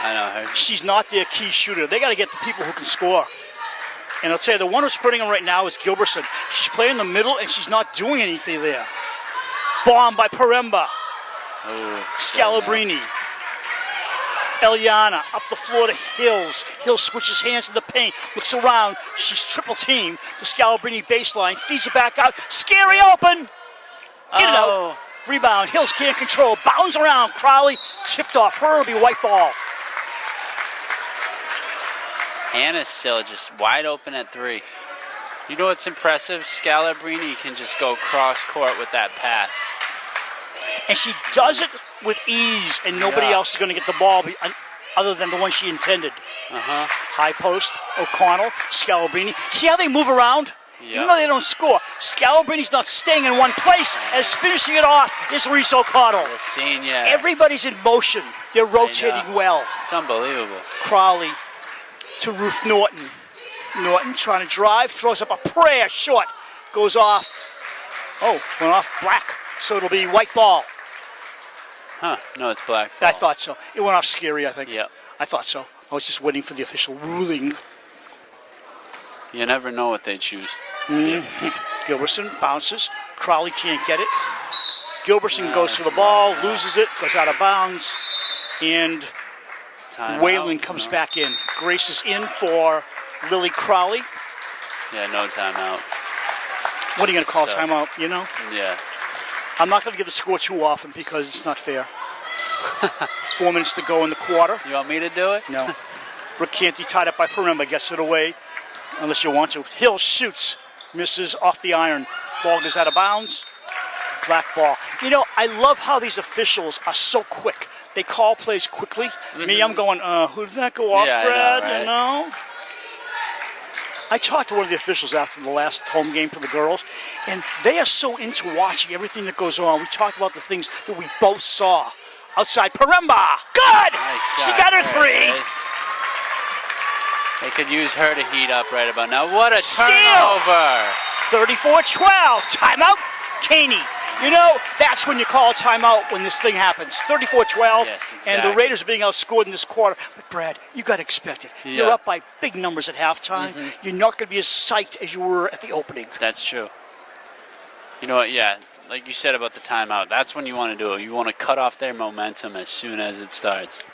I know her. She's not their key shooter. They got to get the people who can score. And I'll tell you, the one who's hurting them right now is Gilbertson. She's playing in the middle, and she's not doing anything there. Bomb by Paremba. Ooh, Scalabrini. Eliana up the floor to Hills. Hills switches hands to the paint. Looks around. She's triple teamed. The Scalabrini baseline. Feeds it back out. Scary open. Get it out. Rebound. Hills can't control. Bounds around. Crowley chipped off. Her will be white ball. Hannah's still just wide open at three. You know what's impressive? Scalabrini can just go cross court with that pass. And she does it with ease, and nobody else is going to get the ball other than the one she intended. High post, O'Connell, Scalabrini. See how they move around? Even though they don't score, Scalabrini's not staying in one place, as finishing it off is Reese O'Connell. The senior. Everybody's in motion. They're rotating well. It's unbelievable. Crowley to Ruth Norton. Norton trying to drive, throws up a prayer short. Goes off. Oh, went off black. So it'll be white ball. Huh, no, it's black ball. I thought so. It went off Scary, I think. Yep. I thought so. I was just waiting for the official ruling. You never know what they choose. Gilbertson bounces. Crowley can't get it. Gilbertson goes for the ball, loses it, goes out of bounds. And Whalen comes back in. Grace is in for Lily Crowley. Yeah, no timeout. What are you going to call timeout, you know? Yeah. I'm not going to give the score too often because it's not fair. 4 minutes to go in the quarter. You want me to do it? No. Brooke Canty tied up by Paremba, gets it away. Unless you want to. Hill shoots, misses off the iron. Ball goes out of bounds. Black ball. You know, I love how these officials are so quick. They call plays quickly. Me, I'm going, who did that go off, Brad? I know, right? You know? I talked to one of the officials after the last home game for the girls, and they are so into watching everything that goes on. We talked about the things that we both saw. Outside, Paremba. Good! Nice She shot. got her There three. it is. They could use her to heat up right about now. What a Steal! turnover! 34-12. Timeout, Caney. You know, that's when you call a timeout when this thing happens. 34-12, Yes, and the exactly. Raiders are being outscored in this quarter. But, Brad, you got to expect it. Yeah. You're up by big numbers at halftime. You're not going to be as psyched as you were at the opening. That's true. You know what? Yeah, like you said about the timeout, that's when you want to do it. You want to cut off their momentum as soon as it starts.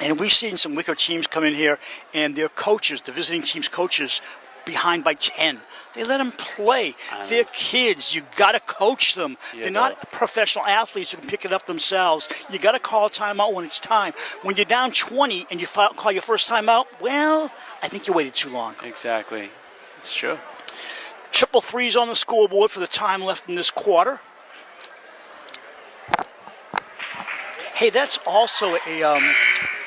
And we've seen some weaker teams come in here, and their coaches, the visiting team's coaches, behind by 10. They let them play. They're kids. You got to coach them. Yeah, They're not professional athletes who can pick it up themselves. You got to call a timeout when it's time. When you're down 20 and you call your first timeout, well, I think you waited too long. Exactly. It's true. Triple threes on the scoreboard for the time left in this quarter. Hey, that's also a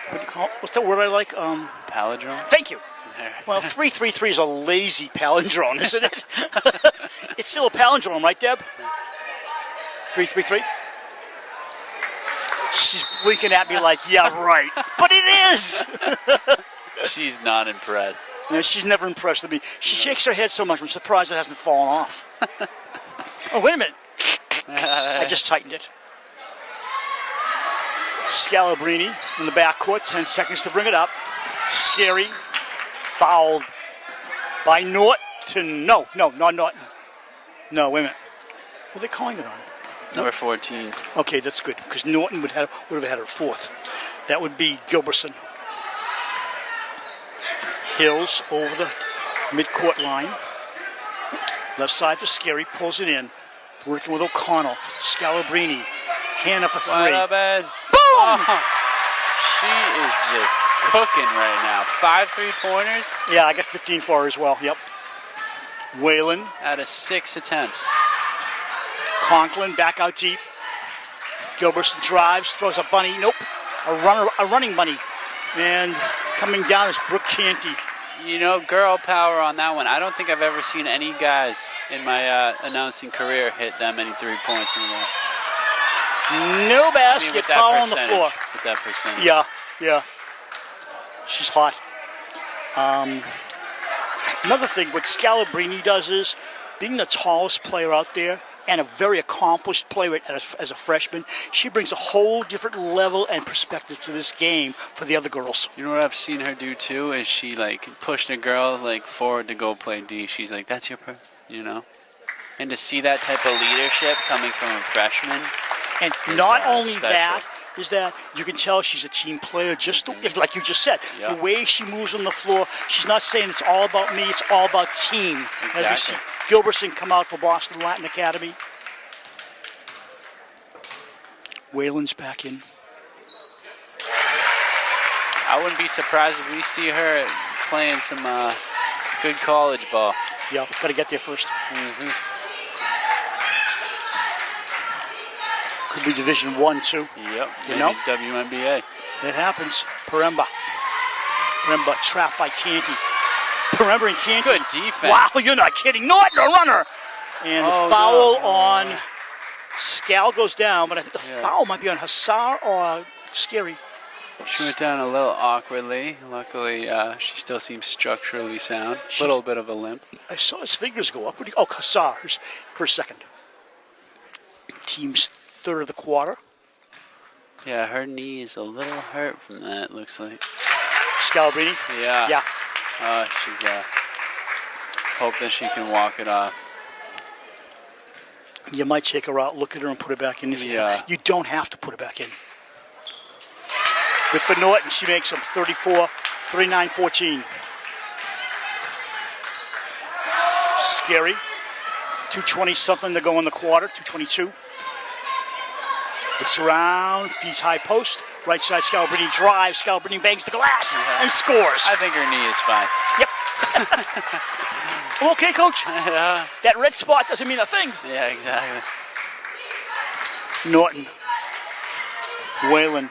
what do you call it? What's that word I like? Palindrome? Thank you. There. Well, 333 is a lazy palindrome, isn't it? It's still a palindrome, right, Deb? 333. She's winking at me like, yeah, right. But it is. She's not impressed. You know, she's never impressed with me. She shakes her head so much, I'm surprised it hasn't fallen off. Oh, wait a minute. I just tightened it. Scalabrini in the backcourt, 10 seconds to bring it up. Scary. Fouled by Norton. No, not Norton. No, wait a minute. What are they calling it on? Number 14. Okay, that's good, because Norton would have had her fourth. That would be Gilbertson. Hills over the midcourt line. Left side for Scary, pulls it in. Working with O'Connell. Scalabrini. Hand up for three. Wide open. Boom! Oh, she is just cooking right now. 5 3-pointers Yeah, I got 15 for her as well. Yep. Whalen. out of 6 attempts. Conklin back out deep. Gilbertson drives, throws a bunny. Nope. A running bunny. And coming down is Brooke Canty. You know, girl power on that one. I don't think I've ever seen any guys in my announcing career hit that many 3 points in a row. No I mean, basket, with that foul on the percentage, floor. With that percentage. Yeah. She's hot. Another thing, what Scalabrini does is, being the tallest player out there and a very accomplished player as a freshman, she brings a whole different level and perspective to this game for the other girls. You know what I've seen her do too is she like pushed a girl like forward to go play D. She's like, "That's your you know." And to see that type of leadership coming from a freshman. And not It's, only special. that, is that you can tell she's a team player, just like you just said. Yeah. The way she moves on the floor, she's not saying it's all about me, it's all about team. As we see Exactly. Gilbertson come out for Boston Latin Academy. Whalen's back in. I wouldn't be surprised if we see her playing some good college ball. Yeah, got to get there first. Could be Division I, too. Yep. You know? WNBA. It happens. Paremba trapped by Canty. Paremba and Canty. Good defense. Wow, you're not kidding. Norton, a runner. And the Oh, foul no. on Scal goes down, but I think the foul might be on Hassar or Scary. She went down a little awkwardly. Luckily, she still seems structurally sound. A little bit of a limp. I saw his fingers go up. Oh, Hassar, her second. Team's third of the quarter. Yeah, her knee is a little hurt from that, looks like. Scalabrini. Yeah. Yeah. She's hope that she can walk it off. You might take her out, look at her, and put her back in. If you don't have to put her back in. Good for Norton. She makes them 34, 39, 14. Scary. 2:20 something to go in the quarter. 2:22. Looks around, feeds high post. Right side, Scalabrini drives. Scalabrini bangs the glass and scores. I think her knee is fine. Yep. I'm okay, coach. Yeah. That red spot doesn't mean a thing. Yeah, exactly. Norton. Whalen.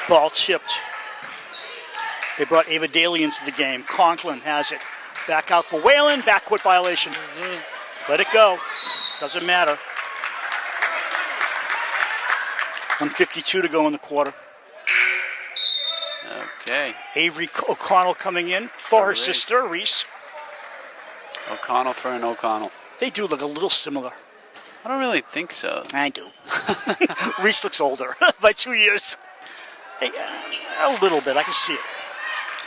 Ball chipped. They brought Ava Daly into the game. Conklin has it. Back out for Whalen. Backcourt violation. Let it go. Doesn't matter. 1:52 to go in the quarter. Okay. Avery O'Connell coming in for her Reese. sister, Reese. O'Connell for an O'Connell. They do look a little similar. I don't really think so. I do. Reese looks older by 2 years. Hey, a little bit. I can see it.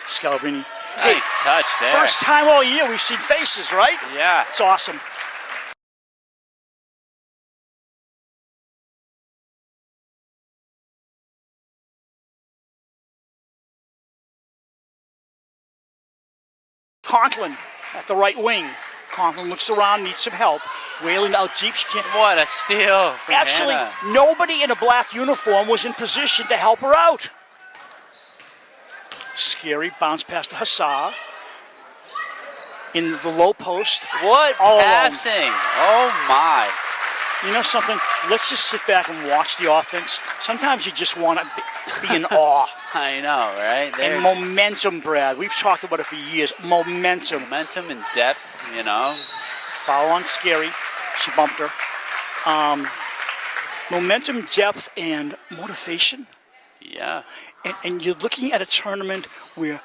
Scalabrini. Nice touch there. First time all year we've seen faces, right? Yeah. It's awesome. Conklin at the right wing. Conklin looks around, needs some help. Wailing out deep. She can't. What a steal from Actually, Hannah. nobody in a black uniform was in position to help her out. Scary bounce pass to Hassar. In the low post. What all alone. passing? Oh my. You know something? Let's just sit back and watch the offense. Sometimes you just want to be in awe. I know, right? And momentum, Brad. We've talked about it for years. Momentum. Momentum and depth, you know. Foul on Scary. She bumped her. Momentum, depth, and motivation. Yeah. And you're looking at a tournament where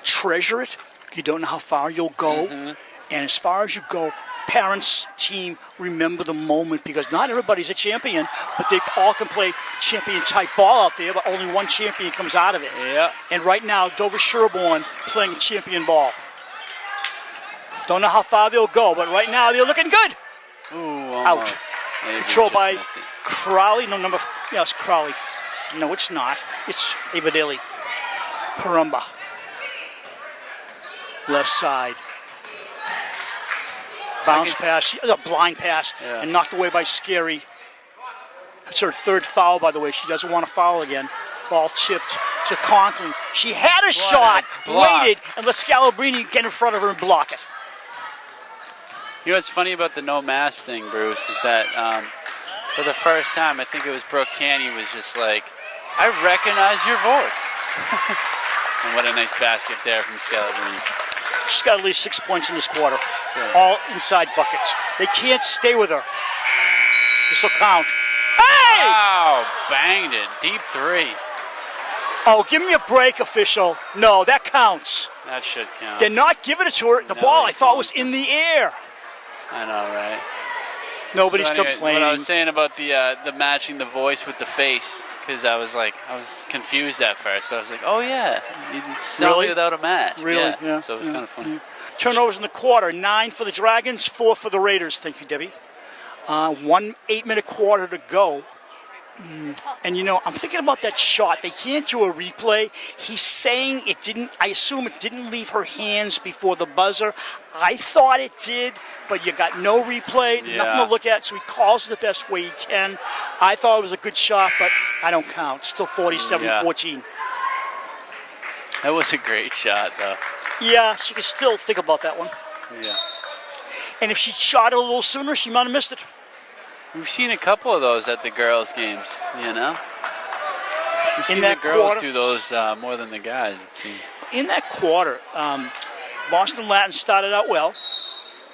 treasure it. You don't know how far you'll go. And as far as you go, parents, team, remember the moment, because not everybody's a champion, but they all can play champion-type ball out there, but only one champion comes out of it. Yeah. And right now, Dover-Sherborn playing a champion ball. Don't know how far they'll go, but right now they're looking good. Ooh, Out. almost. Maybe Controlled just by missed it. Crowley. No, it's Crowley. No, it's not. It's Avadeli. Parumba. Left side. Bounce pass, a blind pass, Yeah. and knocked away by Scary. That's her third foul, by the way. She doesn't want to foul again. Ball chipped to Conklin. She had a shot, block. waited, and let Scalabrini get in front of her and block it. You know what's funny about the no mask thing, Bruce, is that for the first time, I think it was Brooke Canny was just like, I recognize your voice. And what a nice basket there from Scalabrini. She's got at least 6 points in this quarter. So- All inside buckets. They can't stay with her. This will count. Hey! Wow, banged it. Deep three. Oh, give me a break, official. No, that counts. That should count. They're not giving it to her. The No, ball, they I thought, don't. was in the air. I know, right? Nobody's So anyways, complaining. What I was saying about the matching the voice with the face, because I was confused at first, but I was like, oh yeah, you can sell Really? me without a mask. Really? Yeah. So it was kind of funny. Turnovers in the quarter, 9 for the Dragons, 4 for the Raiders. Thank you, Debbie. 1 8-minute quarter to go. And you know, I'm thinking about that shot. They can't do a replay. He's saying it didn't, I assume it didn't leave her hands before the buzzer. I thought it did, but you got no replay, nothing Yeah. to look at, so he calls it the best way he can. I thought it was a good shot, but I don't count. Still 47-14. That was a great shot, though. Yeah, she can still think about that one. Yeah. And if she shot it a little sooner, she might have missed it. We've seen a couple of those at the girls' games, you know? We've seen that the girls quarter- do those more than the guys, it seems. In that quarter, Boston Latin started out well.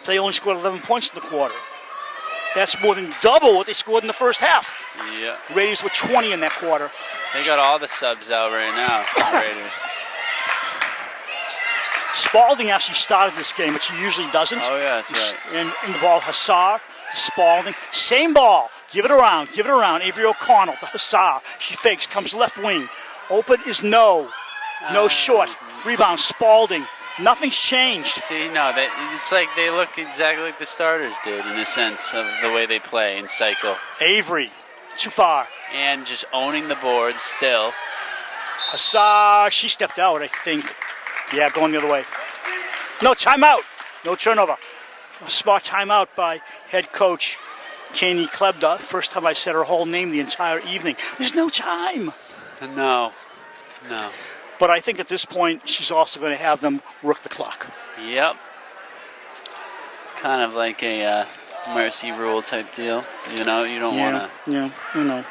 They only scored 11 points in the quarter. That's more than double what they scored in the first half. Yeah. Raiders were 20 in that quarter. They got all the subs out right now, the Raiders. Spalding actually started this game, which he usually doesn't. Oh, yeah, that's right. And in the ball, Hassar to Spalding. Same ball. Give it around. Give it around. Avery O'Connell to Hassar. She fakes. Comes left wing. Open is no. No short. Rebound. Spalding. Nothing's changed. See, no, it's like they look exactly like the starters did in the sense of the way they play and cycle. Avery. Too far. And just owning the board still. Hassar. She stepped out, I think. Yeah, going the other way. No timeout. No turnover. A smart timeout by head coach Kanye Klebda. First time I said her whole name the entire evening. There's no time. No. But I think at this point, she's also going to have them work the clock. Yep. Kind of like a mercy rule type deal. You know, you don't want to. Yeah, you know.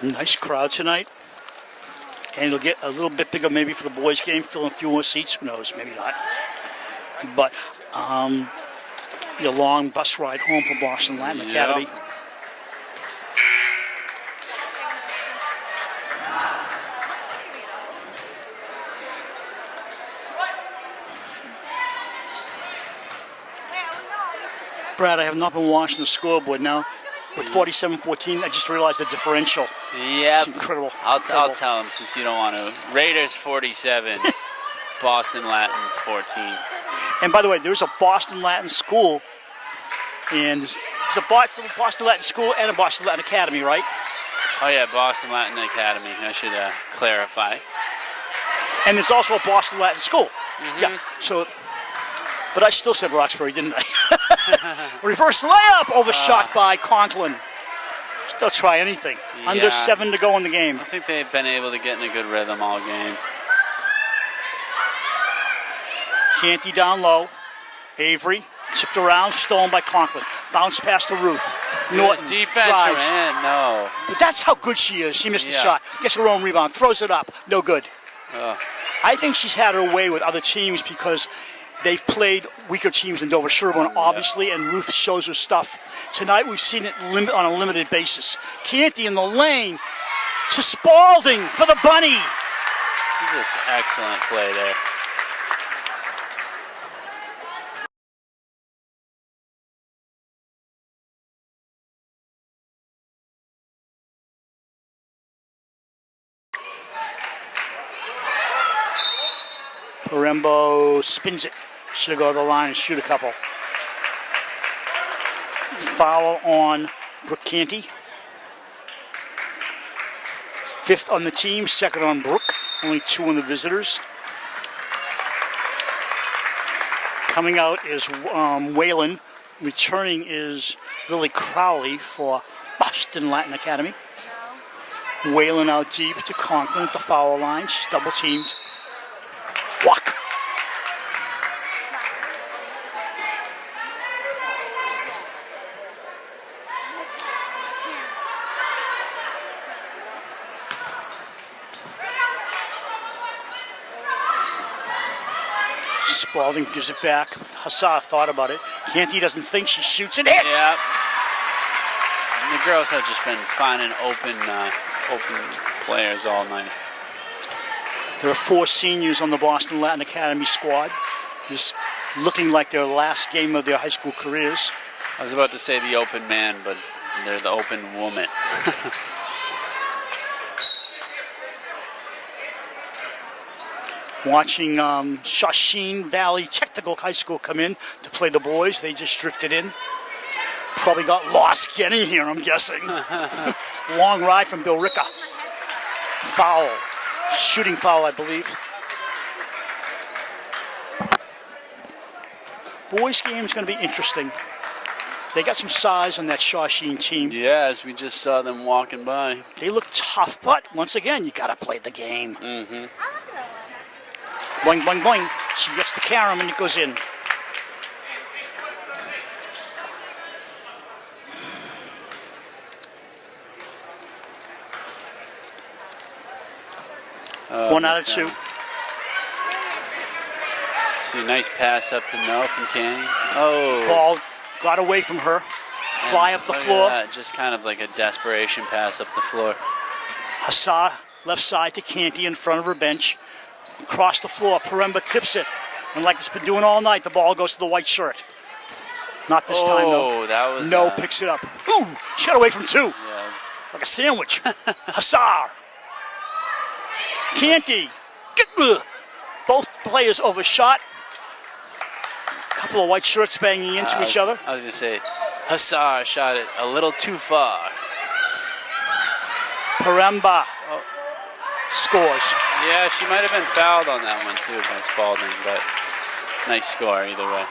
Nice crowd tonight. And it'll get a little bit bigger maybe for the boys' game, filling a few more seats. Who knows? Maybe not. But Be a long bus ride home from Boston Latin Academy. Brad, I have not been watching the scoreboard now. With 47-14, I just realized the differential. Yep. It's incredible. I'll tell him since you don't want to. Raiders 47, Boston Latin 14. And by the way, there's a Boston Latin school, and there's a Boston Latin school and a Boston Latin Academy, right? Oh yeah, Boston Latin Academy. I should clarify. And there's also a Boston Latin school. Yeah. So, but I still said Roxbury, didn't I? Reverse layup overshot by Conklin. They'll try anything. Yeah. Under 7 to go in the game. I think they've been able to get in a good rhythm all game. Canty down low. Avery tipped around, stolen by Conklin. Bounce pass to Ruth. Norton Defense, drives. man, no. But that's how good she is. She missed the Yeah. shot. Gets her own rebound. Throws it up. No good. Ugh. I think she's had her way with other teams because they've played weaker teams than Dover-Sherborn, obviously, and Ruth shows her stuff. Tonight we've seen it on a limited basis. Canty in the lane to Spalding for the bunny. Just excellent play there. Parembo spins it. Should go to the line and shoot a couple. Foul on Brooke Canty. 5th on the team, 2nd on Brooke. Only 2 on the visitors. Coming out is Whalen. Returning is Lily Crowley for Boston Latin Academy. Whalen out deep to Conklin at the foul line. She's double teamed. Walk. Spalding gives it back. Hassar thought about it. Canty doesn't think. She shoots and hits. Yeah. And the girls have just been finding open players all night. There are 4 seniors on the Boston Latin Academy squad. Just looking like their last game of their high school careers. I was about to say the open man, but they're the open woman. Watching Shawsheen Valley Technical High School come in to play the boys. They just drifted in. Probably got lost getting here, I'm guessing. Long ride from Bill Ricca. Foul. Shooting foul, I believe. Boys' game is going to be interesting. They got some size on that Shawsheen team. Yeah, as we just saw them walking by. They look tough, but once again, you got to play the game. Mm-hmm. Boing, boing, boing. She gets the carom and it goes in. One out of 2. See, nice pass up to No from Canty. Oh. Ball got away from her. Fly up the floor. Just kind of like a desperation pass up the floor. Hassar, left side to Canty in front of her bench. Across the floor, Paremba tips it. And like it's been doing all night, the ball goes to the white shirt. Not this time, though. Oh, that was... No picks it up. Ooh, shot away from 2. Yeah. Like a sandwich. Hassar. Canty. Both players overshot. Couple of white shirts banging into each other. I was going to say, Hassar shot it a little too far. Paremba scores. Yeah, she might have been fouled on that one too by Spalding, but nice score either way.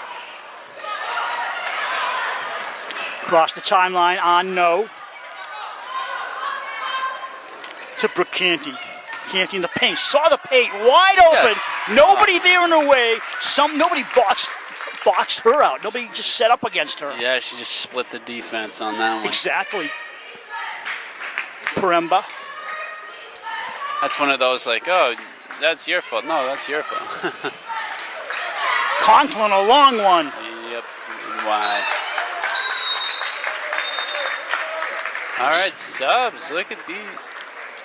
Across the timeline on No. To Brooke Canty. Canty in the paint. Saw the paint wide open. Yes. Nobody there in her way. Nobody boxed her out. Nobody just set up against her. Yeah, she just split the defense on that one. Exactly. Paremba. That's one of those like, oh, that's your fault. No, that's your fault. Conklin, a long one. Yep. wide. All right, subs. Look at these.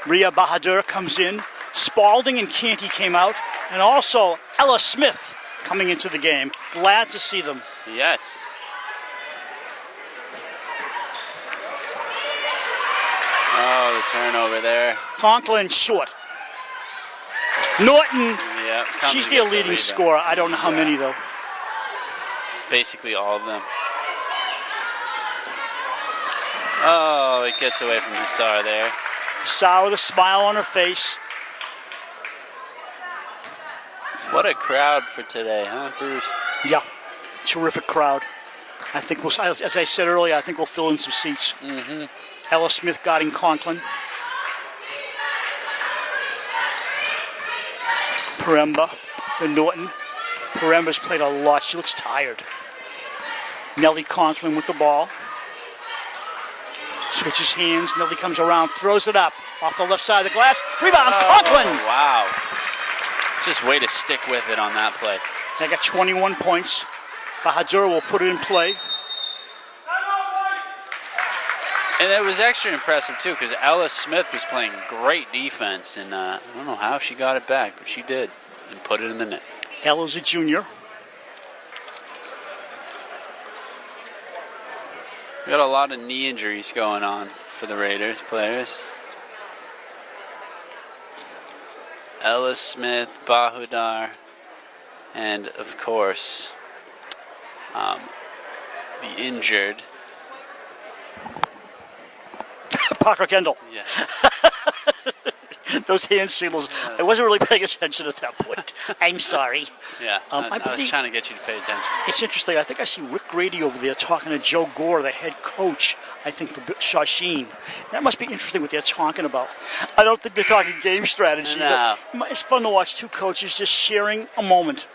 Rhea Bahadur comes in. Spalding and Canty came out. And also Ella Smith coming into the game. Glad to see them. Yes. Oh, the turnover there. Conklin short. Norton, Yeah, she's their leading scorer. I don't know how many, though. Basically all of them. Oh, it gets away from Hussar there. Sarah with a smile on her face. What a crowd for today, huh, Bruce? Yeah, terrific crowd. I think we'll, as I said earlier, I think we'll fill in some seats. Mm-hmm. Ella Smith guarding Conklin. Paremba to Norton. Paremba's played a lot. She looks tired. Nellie Conklin with the ball. Switches hands. Nellie comes around, throws it up off the left side of the glass. Rebound, Conklin! Wow. Just way to stick with it on that play. They got 21 points. Bahadur will put it in play. And it was extra impressive, too, because Ella Smith was playing great defense, and I don't know how she got it back, but she did, and put it in the net. Ella's a junior. We got a lot of knee injuries going on for the Raiders players. Ella Smith, Bahudar, and, of course, the injured. Parker Kendall. Yes. Those hand signals, I wasn't really paying attention at that point. I'm sorry. Yeah, I was believe- trying to get you to pay attention. It's interesting. I think I see Rick Grady over there talking to Joe Gore, the head coach, I think, for Shawsheen. That must be interesting what they're talking about. I don't think they're talking game strategy. No. But it's fun to watch two coaches just sharing a moment.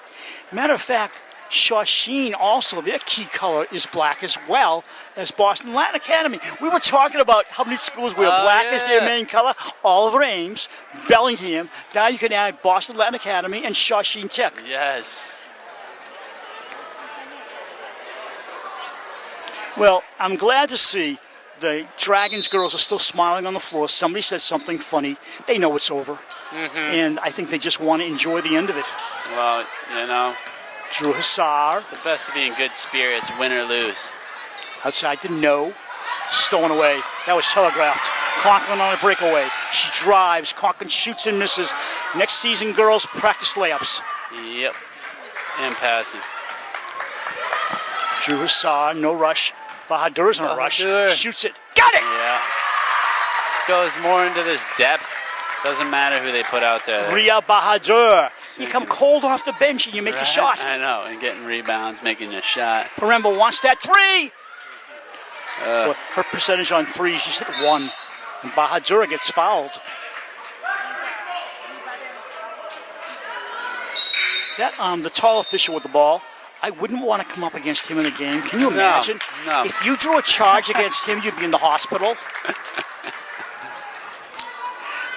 Matter of fact, Shawsheen also, their key color is black as well as Boston Latin Academy. We were talking about how many schools wear black as their main color. Oliver Ames, Bellingham. Now you can add Boston Latin Academy and Shawsheen Tech. Yes. Well, I'm glad to see the Dragons girls are still smiling on the floor. Somebody said something funny. They know it's over. Mm-hmm. And I think they just want to enjoy the end of it. Well, you know, Drew Hussar the best to be in good spirits, win or lose. outside to no. Stolen away. That was telegraphed. Conklin on a breakaway. She drives. Conklin shoots and misses. Next season, girls practice layups. Yep. And passing. Drew Hussar, no rush. Bahadur's in a rush. Bahadur. Shoots it. Got it! Yeah. This goes more into this depth. Doesn't matter who they put out there. Rhea Bahadur. You come cold off the bench and you make a shot. I know, and getting rebounds, making a shot. Paremba wants that three. Well, her percentage on threes, she's hit one. And Bahadur gets fouled. That the tall official with the ball, I wouldn't want to come up against him in a game. Can you imagine? No. If you drew a charge against him, you'd be in the hospital.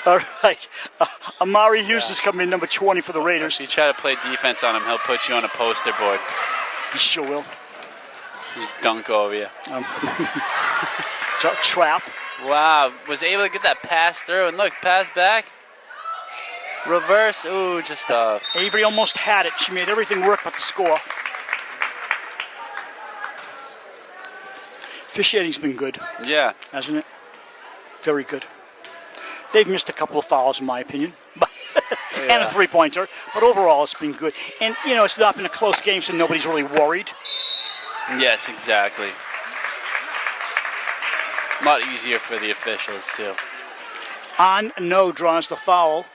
All right. Amari Hughes is coming in, number 20 for the Raiders. If you try to play defense on him, he'll put you on a poster board. He sure will. Just dunk over you. Trap. Wow, was able to get that pass through, and look, pass back. Reverse, ooh, just off. Avery almost had it. She made everything work but the score. Officiating's been good, Yeah. hasn't it? Very good. They've missed a couple of fouls, in my opinion, and a three-pointer. But overall, it's been good. And, you know, it's not been a close game, so nobody's really worried. Yes, exactly. A lot easier for the officials, too. On no draws the foul.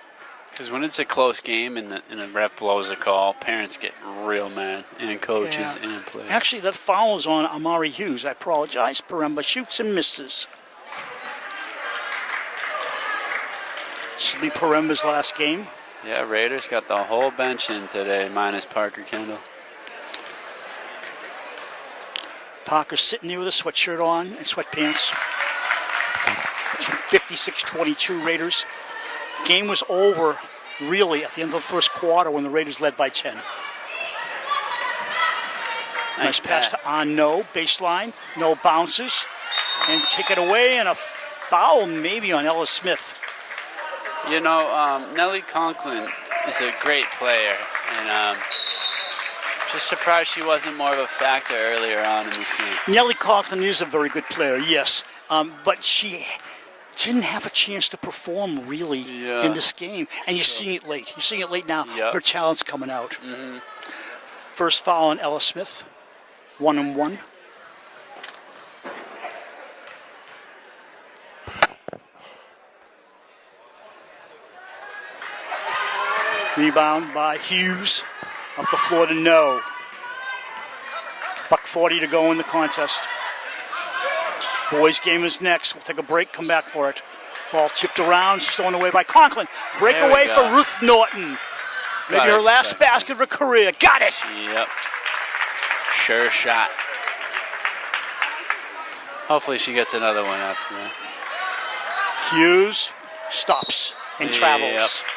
Because when it's a close game and the ref blows a call, parents get real mad, and coaches Yeah. and players. Actually, that foul is on Amari Hughes. I apologize. Paremba shoots and misses. This will be Paremba's last game. Yeah, Raiders got the whole bench in today, minus Parker Kendall. Parker's sitting there with a sweatshirt on and sweatpants. 56-22 Raiders. Game was over, really, at the end of the first quarter when the Raiders led by 10. Nice pass to on No. Baseline. No bounces. And take it away, and a foul maybe on Ella Smith. You know, Nellie Conklin is a great player, and just surprised she wasn't more of a factor earlier on in this game. Nellie Conklin is a very good player, yes, but she didn't have a chance to perform really in this game, and you're seeing it late. You're seeing it late now. Yep. Her talent's coming out. First foul on Ella Smith, 1-and-1. Rebound by Hughes. Up the floor to No. $1:40 to go in the contest. Boys' game is next. We'll take a break, come back for it. Ball chipped around, stolen away by Conklin. Breakaway for Ruth Norton. Maybe her last basket of her career. Got it! Yep. Sure shot. Hopefully she gets another one after that. Hughes stops and travels. Yep.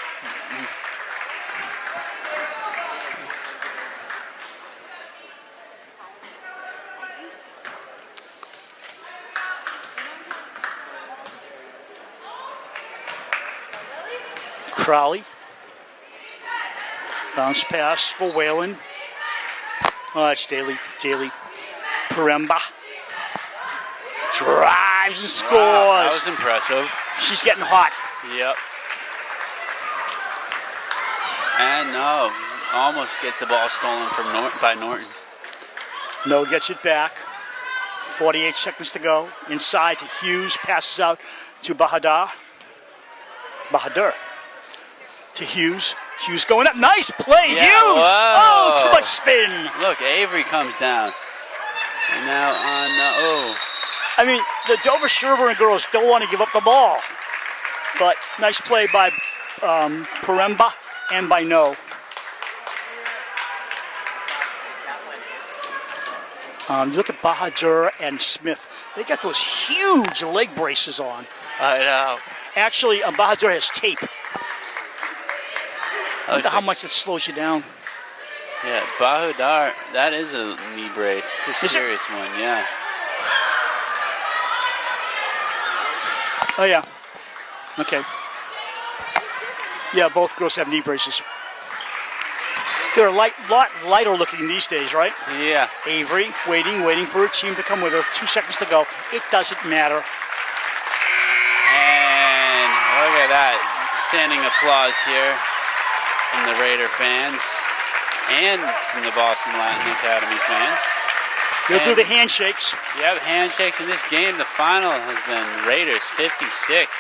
Crowley. Bounce pass for Whalen. Oh, that's Daly. Paremba. Drives and scores. Wow, that was impressive. She's getting hot. Yep. And No, almost gets the ball stolen from by Norton. No gets it back. 48 seconds to go. Inside to Hughes. Passes out to Bahadur. To Hughes. Hughes going up. Nice play, Yeah, Hughes! whoa. Oh, too much spin. Look, Avery comes down. And now on, I mean, the Dover-Sherborn girls don't want to give up the ball. But nice play by Paremba and by No. You look at Bahadur and Smith. They got those huge leg braces on. I know. Actually, Bahadur has tape. I wonder how much it slows you down. Yeah, Bahadur, that is a knee brace. It's a serious one, yeah. Oh, yeah. Okay. Yeah, both girls have knee braces. They're a lot lighter looking these days, right? Yeah. Avery waiting for her team to come with her. 2 seconds to go. It doesn't matter. And look at that. Standing applause here from the Raider fans and from the Boston Latin Academy fans. They'll do the handshakes. Yeah, the handshakes in this game. The final has been Raiders 56.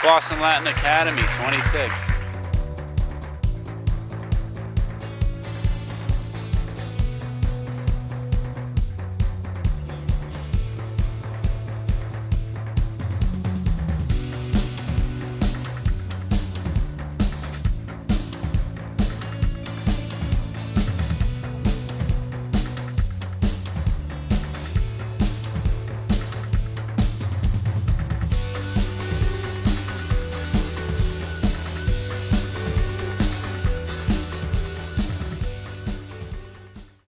Boston Latin Academy 26.